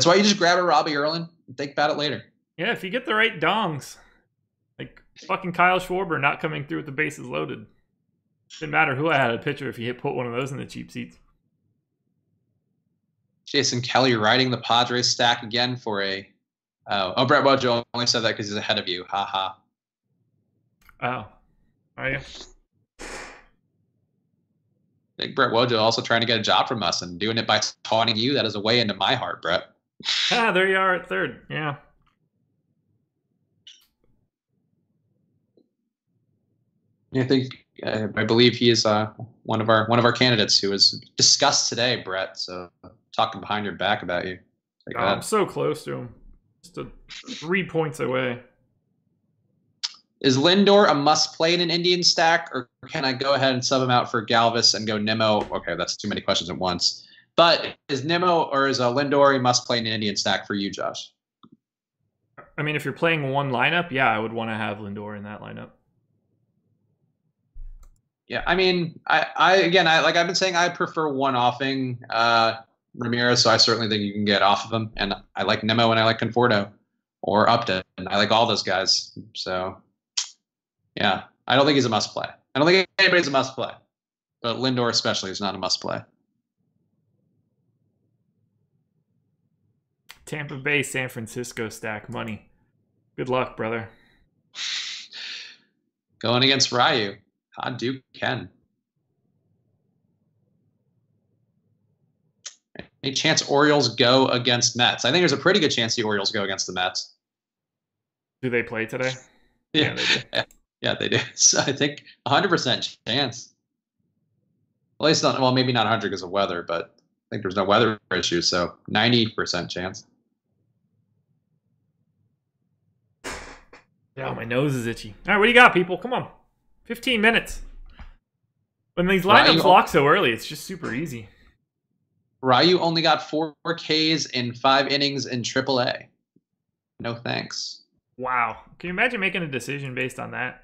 why you just grab a Robbie Erlin and think about it later. Yeah, if you get the right dongs. Like fucking Kyle Schwarber not coming through with the bases loaded. Didn't matter who I had a pitcher if you put one of those in the cheap seats. Jason Kelly riding the Padres stack again for a. Brett Wojo only said that because he's ahead of you. Ha ha. Oh, are you? Big Brett Wojo also trying to get a job from us and doing it by taunting you. That is a way into my heart, Brett. Ah, there you are at third. Yeah. I believe he is one of our candidates who was discussed today, Brett. So talking behind your back about you. Like I'm so close to him. Just 3 points away. Is Lindor a must play in an Indian stack, or can I go ahead and sub him out for Galvis and go Nimmo? Okay, that's too many questions at once. But is Nimmo or is Lindor a must play in an Indian stack for you, Josh? I mean, if you're playing one lineup, yeah, I would want to have Lindor in that lineup. Yeah, I mean, I've been saying, I prefer one-offing Ramirez, so I certainly think you can get off of him. And I like Nimmo and I like Conforto or Upton. I like all those guys. So, yeah, I don't think he's a must-play. I don't think anybody's a must-play. But Lindor especially is not a must-play. Tampa Bay, San Francisco stack money. Good luck, brother. Going against Ryu. Duke Ken. Any chance Orioles go against Mets? I think there's a pretty good chance the Orioles go against the Mets. Do they play today? Yeah, they do. Yeah, they do. So I think 100% chance. At least not, well, maybe not 100 because of weather, but I think there's no weather issue, so 90% chance. Yeah, my nose is itchy. All right, what do you got, people? Come on. 15 minutes. When these lineups lock so early, it's just super easy. Ryu only got 4 Ks in 5 innings in AAA. No thanks. Wow. Can you imagine making a decision based on that?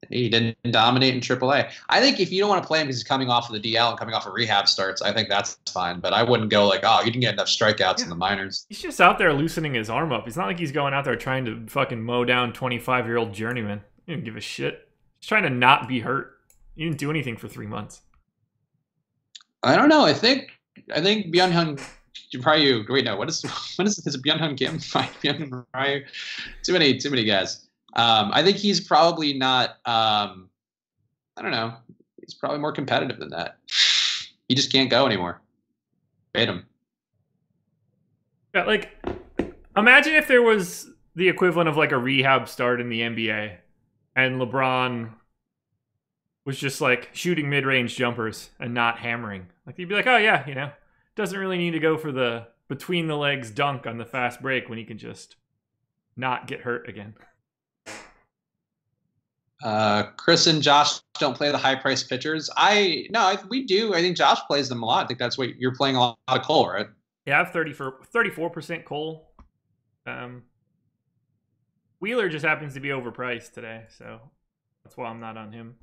He didn't dominate in AAA. I think if you don't want to play him because he's coming off of the DL and coming off of rehab starts, I think that's fine. But I wouldn't go like, oh, you didn't get enough strikeouts in the minors. He's just out there loosening his arm up. It's not like he's going out there trying to fucking mow down 25-year-old journeyman. He didn't give a shit. He's trying to not be hurt. He didn't do anything for 3 months. I don't know. I think Byung-Hyun Ryu. Wait, no. What is Byung-Hyun Kim? Byung-Hyun Ryu. Too many guys. I think he's probably not. I don't know. He's probably more competitive than that. He just can't go anymore. Hate him. Yeah, like, imagine if there was the equivalent of like a rehab start in the NBA, and LeBron was just like shooting mid-range jumpers and not hammering. Like, you'd be like, oh yeah, doesn't really need to go for the between the legs dunk on the fast break when he can just not get hurt again. Chris and Josh don't play the high-priced pitchers. We do. I think Josh plays them a lot. I think that's what you're playing a lot of Cole, right? Yeah, I have 34% Cole. Wheeler just happens to be overpriced today, so that's why I'm not on him.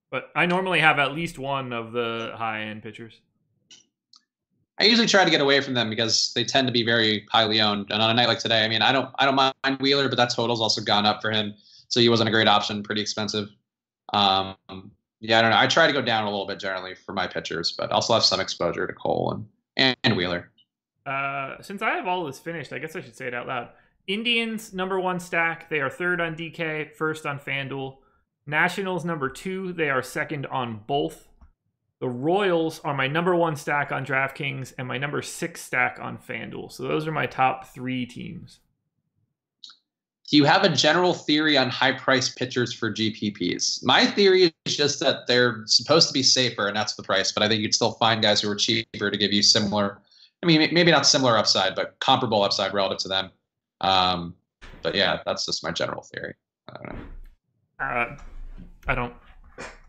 But I normally have at least one of the high-end pitchers. I usually try to get away from them because they tend to be very highly owned. And on a night like today, I mean, I don't mind Wheeler, but that total's also gone up for him, so he wasn't a great option. Pretty expensive. I don't know. I try to go down a little bit generally for my pitchers, but I also have some exposure to Cole and Wheeler. Since I have all this finished, I guess I should say it out loud. Indians, number 1 stack. They are 3rd on DK, 1st on FanDuel. Nationals, number 2. They are 2nd on both. The Royals are my number 1 stack on DraftKings and my number 6 stack on FanDuel. So those are my top 3 teams. Do you have a general theory on high-priced pitchers for GPPs? My theory is just that they're supposed to be safer, and that's the price. But I think you'd still find guys who are cheaper to give you similar, I mean, maybe not similar upside, but comparable upside relative to them. But yeah, that's just my general theory. I don't know. I don't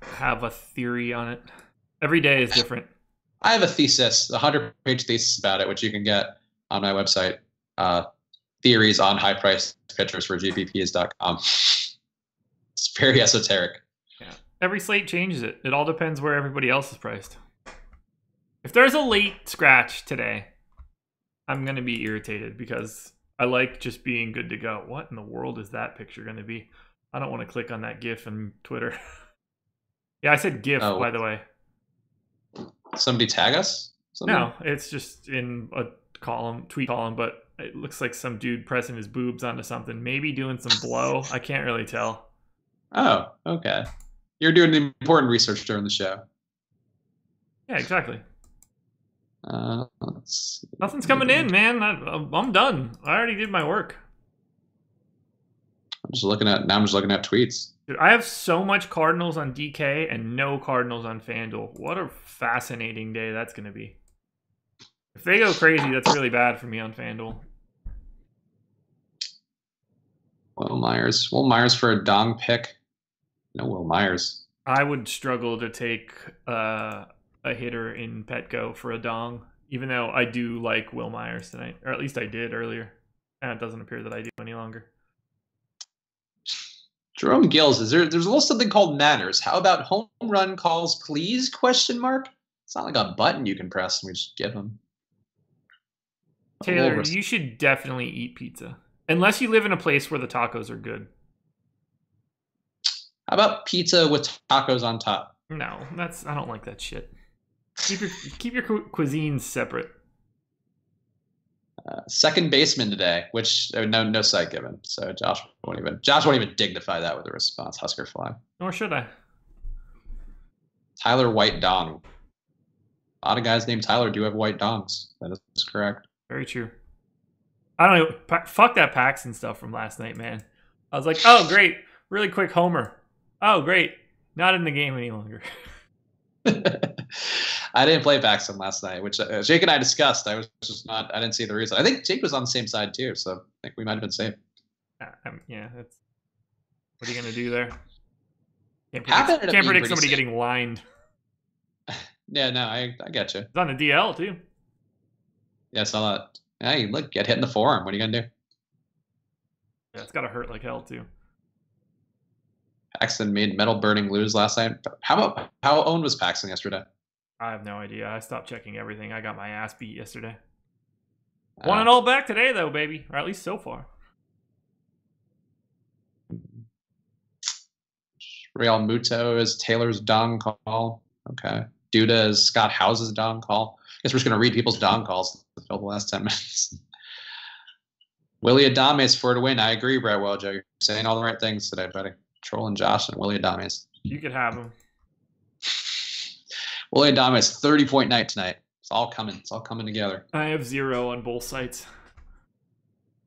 have a theory on it. Every day is different. I have a thesis, a 100-page thesis about it, which you can get on my website. Theories on high-priced pitchers for GPPs.com. It's very esoteric. Yeah. Every slate changes it. It all depends where everybody else is priced. If there's a late scratch today, I'm going to be irritated because I like just being good to go. What in the world is that picture going to be? I don't want to click on that GIF on Twitter. Yeah, I said GIF, by the way. Somebody tag us? Something? No, it's just in a tweet column, but it looks like some dude pressing his boobs onto something. Maybe doing some blow. I can't really tell. Oh, okay. You're doing the important research during the show. Yeah, exactly. Let's see. Nothing's coming in, man. I'm done. I already did my work. I'm just looking at tweets. Dude, I have so much Cardinals on DK and no Cardinals on FanDuel. What a fascinating day that's going to be. If they go crazy, that's really bad for me on FanDuel. Will Myers for a dong pick. No Will Myers. I would struggle to take a hitter in Petco for a dong, even though I do like Will Myers tonight, or at least I did earlier. And it doesn't appear that I do any longer. Jerome Gills, there's a little something called manners. How about home run calls, please? Question mark. It's not like a button you can press and we just give them. Taylor, you should definitely eat pizza. Unless you live in a place where the tacos are good. How about pizza with tacos on top? No, I don't like that shit. Keep your cuisines separate. Second baseman today, which no site given. So Josh won't even dignify that with a response. Husker fly. Nor should I. Tyler White Dong. A lot of guys named Tyler do have white dongs. That is correct. Very true. I don't know. Fuck that Paxton stuff from last night, man. I was like, oh, great. Really quick homer. Oh, great. Not in the game any longer. I didn't play Paxton last night, which Jake and I discussed. I didn't see the reason. I think Jake was on the same side too, so I think we might have been safe. Yeah, what are you going to do there? Can't predict somebody getting lined. Yeah, no, I get you. It's on the DL too. Yeah, I saw that. Hey, look, get hit in the forearm. What are you gonna do? Yeah, it's gotta hurt like hell too. Paxton made Metal Burning lose last night. How owned was Paxton yesterday? I have no idea. I stopped checking everything. I got my ass beat yesterday. Won it all back today though, baby. Or at least so far. Real Muto is Taylor's dong call. Okay. Duda is Scott House's dong call. I guess we're just going to read people's dong calls to fill the last 10 minutes. Willie Adames for to win. I agree, Brett Weljo. You're saying all the right things today, buddy. Trolling Josh and Willie Adames. You could have him. Willie Adames, 30-point night tonight. It's all coming. It's all coming together. I have 0 on both sites.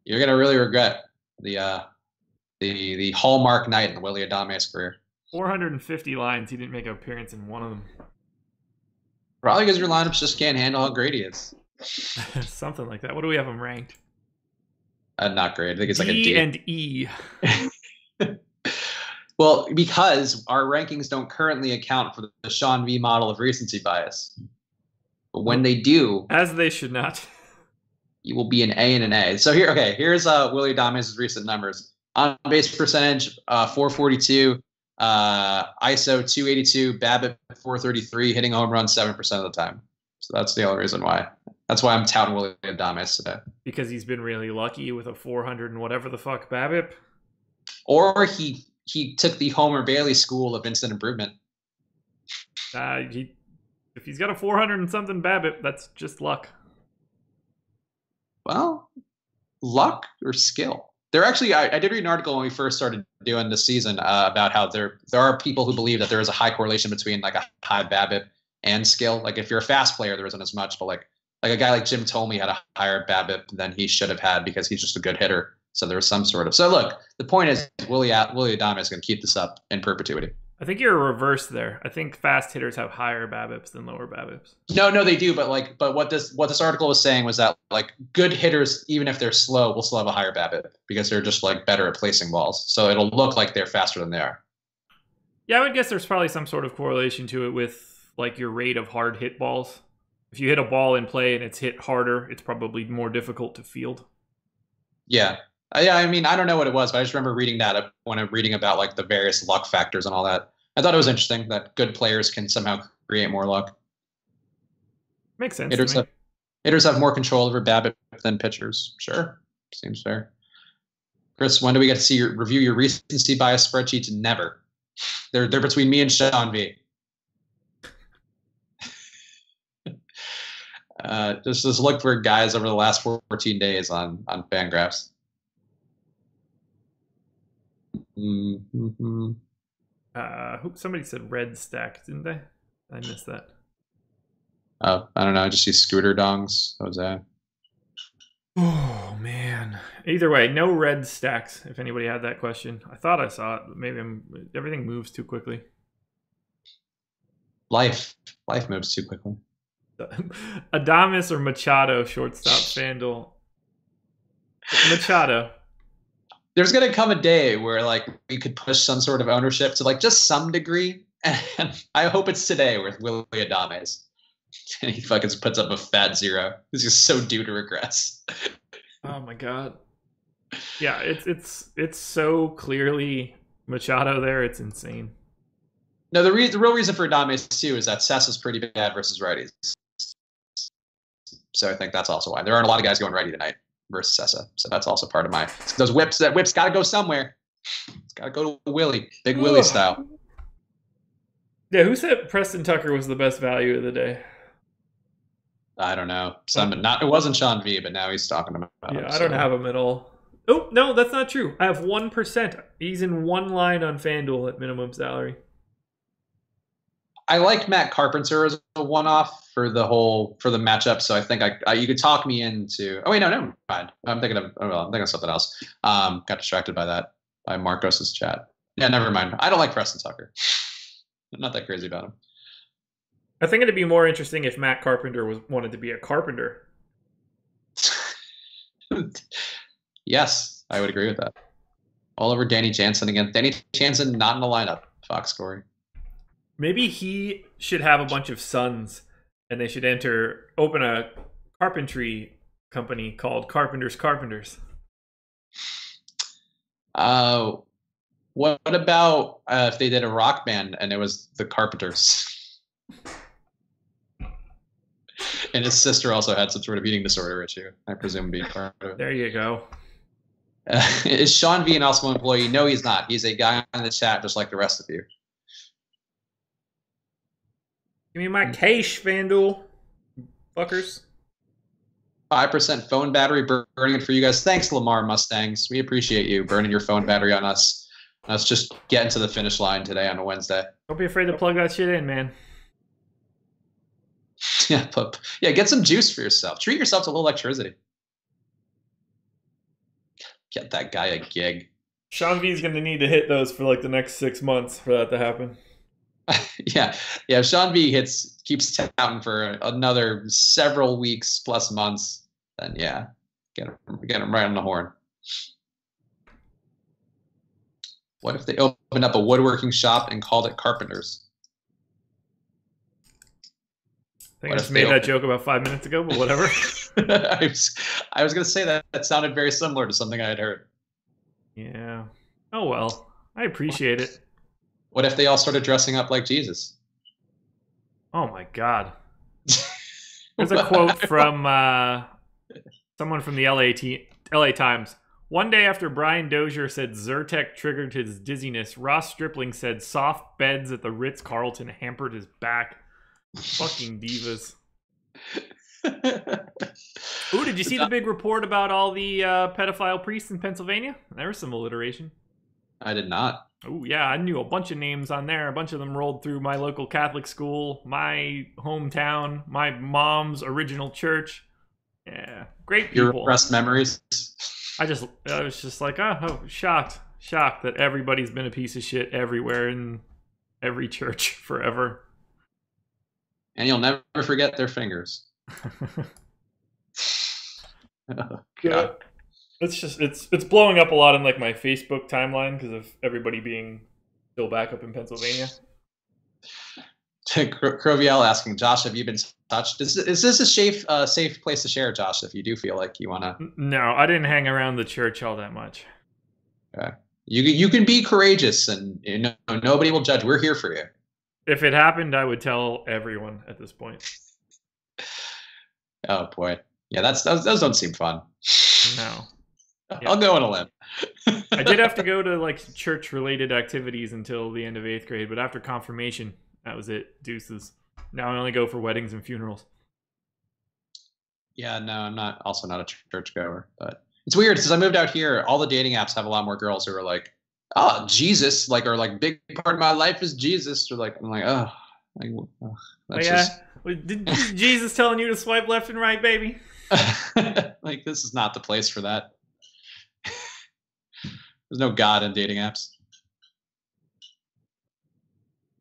You're going to really regret the hallmark night in the Willie Adames career. 450 lines. He didn't make an appearance in one of them. Probably because your lineups just can't handle how great he is. Something like that. What do we have him ranked? Not great. I think it's like a D D. and E. Well, because our rankings don't currently account for the Sean V model of recency bias. But when they do... As they should not. You will be an A and an A. So here's Willie Adames' recent numbers. On base percentage, 442. ISO 282, BABIP 433, hitting home runs 7% of the time. So that's the only reason why. That's why I'm touting Willie Adames today. Because he's been really lucky with a 400 and whatever the fuck BABIP. Or he took the Homer Bailey school of instant improvement. If he's got a 400 and something BABIP, that's just luck. Well, luck or skill. There actually, I did read an article when we first started doing this season about how there are people who believe that there is a high correlation between like a high BABIP and skill. Like if you're a fast player, there isn't as much, but like a guy like Jim Thome had a higher BABIP than he should have had because he's just a good hitter. So there was some sort of. So look, the point is Willie Adames is going to keep this up in perpetuity. I think you're a reverse there. I think fast hitters have higher BABIPs than lower BABIPs. No, they do. But what this article was saying was that like good hitters, even if they're slow, will still have a higher BABIP because they're just like better at placing balls. So it'll look like they're faster than they are. Yeah, I would guess there's probably some sort of correlation to it with like your rate of hard hit balls. If you hit a ball in play and it's hit harder, it's probably more difficult to field. Yeah. Yeah, I mean, I don't know what it was, but I just remember reading that when I'm reading about like the various luck factors and all that. I thought it was interesting that good players can somehow create more luck. Makes sense. Hitters have more control over BABIP than pitchers. Sure, seems fair. Chris, when do we get to review your recency bias spreadsheets? Never. They're between me and Sean V. Just look for guys over the last 14 days on Fangraphs. Somebody said red stack, didn't they? I missed that. Oh, I don't know. I just see scooter dongs. What was that? Oh man. Either way, no red stacks. If anybody had that question, I thought I saw it, but maybe everything moves too quickly. Life moves too quickly. Adames or Machado, shortstop FanDuel. Machado. There's gonna come a day where like we could push some sort of ownership to like just some degree, and I hope it's today with Willie Adames. And he fucking puts up a fat 0. He's just so due to regress. Oh my god. Yeah, it's so clearly Machado there. It's insane. No, the real reason for Adames too is that Sessa's pretty bad versus righties. So I think that's also why there aren't a lot of guys going righty tonight versus Sessa. So that's also part of my those whips. That whip's got to go somewhere. It's got to go to Willie, big Willie style. Yeah, who said Preston Tucker was the best value of the day? I don't know. It wasn't Sean V, but now he's talking about him. Yeah, I don't have him at all. Oh, no, that's not true. I have 1%. He's in one line on FanDuel at minimum salary. I like Matt Carpenter as a one-off for the matchup, so I think you could talk me into. Oh wait, no, never mind. I'm thinking of something else. Got distracted by that by Marcos's chat. Yeah, never mind. I don't like Preston Tucker. I'm not that crazy about him. I think it'd be more interesting if Matt Carpenter wanted to be a carpenter. Yes, I would agree with that. All over Danny Jansen again. Danny Jansen not in the lineup. Fox Corey. Maybe he should have a bunch of sons, and they should open a carpentry company called Carpenters. What about if they did a rock band and it was the Carpenters? And his sister also had some sort of eating disorder issue, I presume, being part of it. There you go. Is Sean V an Osmo employee? No, he's not. He's a guy in the chat just like the rest of you. Give me my cash, FanDuel. Fuckers. 5% phone battery burning it for you guys. Thanks, Lamar Mustangs. We appreciate you burning your phone battery on us. Let's just get into the finish line today on a Wednesday. Don't be afraid to plug that shit in, man. Yeah, get some juice for yourself. Treat yourself to a little electricity. Get that guy a gig. Sean V's going to need to hit those for like the next 6 months for that to happen. Yeah. If Sean V keeps touting for another several weeks plus months, then yeah, get him right on the horn. What if they opened up a woodworking shop and called it Carpenters? I think I just made that joke about 5 minutes ago, but whatever. I was going to say that sounded very similar to something I had heard. Yeah. Oh, well. I appreciate it. What if they all started dressing up like Jesus? Oh, my God. There's a quote from someone from the LA Times. One day after Brian Dozier said Zyrtec triggered his dizziness, Ross Stripling said soft beds at the Ritz-Carlton hampered his back. Fucking divas. Ooh, did you see the big report about all the pedophile priests in Pennsylvania? There was some alliteration. I did not. Oh, yeah, I knew a bunch of names on there. A bunch of them rolled through my local Catholic school, my hometown, my mom's original church. Yeah, great people. Your repressed memories. I was just like, shocked that everybody's been a piece of shit everywhere in every church forever. And you'll never forget their fingers. Oh, God. It's blowing up a lot in like my Facebook timeline because of everybody being still back up in Pennsylvania. Croviel asking, Josh, have you been touched? Is this a safe place to share, Josh, if you do feel like you want to? No, I didn't hang around the church all that much. Okay. You can be courageous, and nobody will judge. We're here for you. If it happened, I would tell everyone at this point. Oh, boy. Yeah, those don't seem fun. No. Yeah. I'll go on a limb. I did have to go to like church-related activities until the end of 8th grade, but after confirmation, that was it. Deuces. Now I only go for weddings and funerals. Yeah, no, I'm also not a churchgoer, but it's weird since I moved out here. All the dating apps have a lot more girls who are like oh, Jesus, like, or like big part of my life is Jesus, or like, I'm like, oh, like, that's just. Did Jesus telling you to swipe left and right, baby? Like, this is not the place for that. There's no God in dating apps.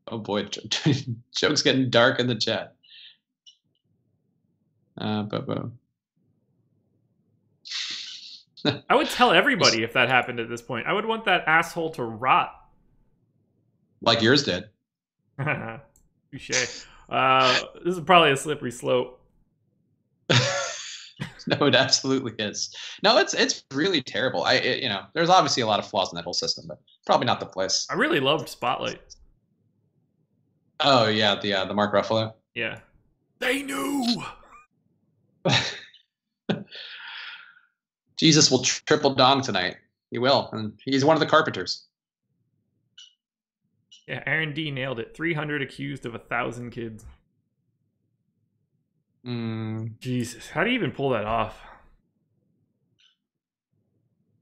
Oh boy, joke's getting dark in the chat. But I would tell everybody if that happened at this point. I would want that asshole to rot. Like yours did. Touche. This is probably a slippery slope. No, it absolutely is. No, it's really terrible. There's obviously a lot of flaws in that whole system, but probably not the place. I really loved Spotlight. Oh yeah, the Mark Ruffalo. Yeah. They knew. Jesus will triple dong tonight. He will, and he's one of the Carpenters. Yeah, Aaron D nailed it. 300 accused of 1,000 kids. Jesus, how do you even pull that off?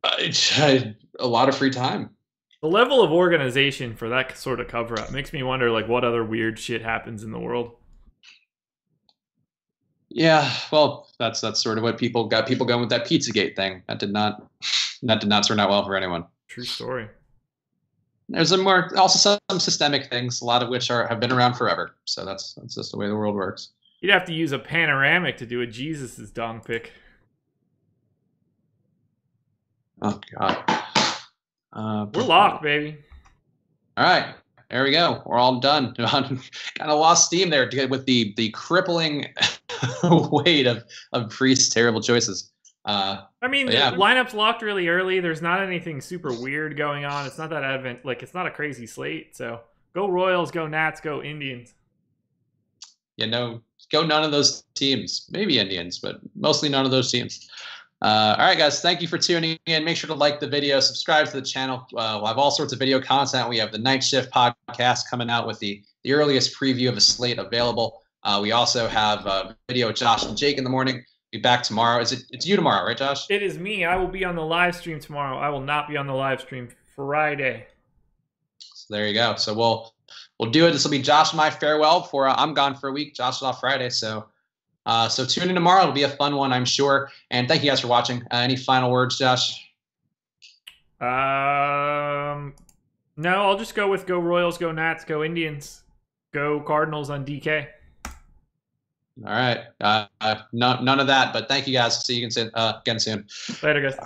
A lot of free time. The level of organization for that sort of cover-up makes me wonder, like, what other weird shit happens in the world. Yeah, well, that's sort of what people going with that Pizzagate thing. That did not turn out well for anyone. True story. There's also some systemic things, a lot of which have been around forever. So that's just the way the world works. You'd have to use a panoramic to do a Jesus's dong pick. Oh God. We're locked, baby. All right. There we go. We're all done. Kind of lost steam there with the crippling weight of Priest's terrible choices. I mean, the lineup's locked really early. There's not anything super weird going on. It's not that it's not a crazy slate. So go Royals, go Nats, go Indians. Yeah, no, go none of those teams. Maybe Indians, but mostly none of those teams. All right, guys, thank you for tuning in. Make sure to like the video, subscribe to the channel. We'll have all sorts of video content. We have the Night Shift podcast coming out with the earliest preview of the slate available. We also have a video with Josh and Jake in the morning. Be back tomorrow. It's you tomorrow, right, Josh? It is me. I will be on the live stream tomorrow. I will not be on the live stream Friday. So there you go. So we'll do it. This will be Josh and my farewell before I'm gone for a week. Josh is off Friday, so tune in tomorrow. It'll be a fun one, I'm sure. And thank you guys for watching. Any final words, Josh? No, I'll just go with go Royals, go Nats, go Indians, go Cardinals on DK. All right. None of that, but thank you guys. See you again soon. Later, guys.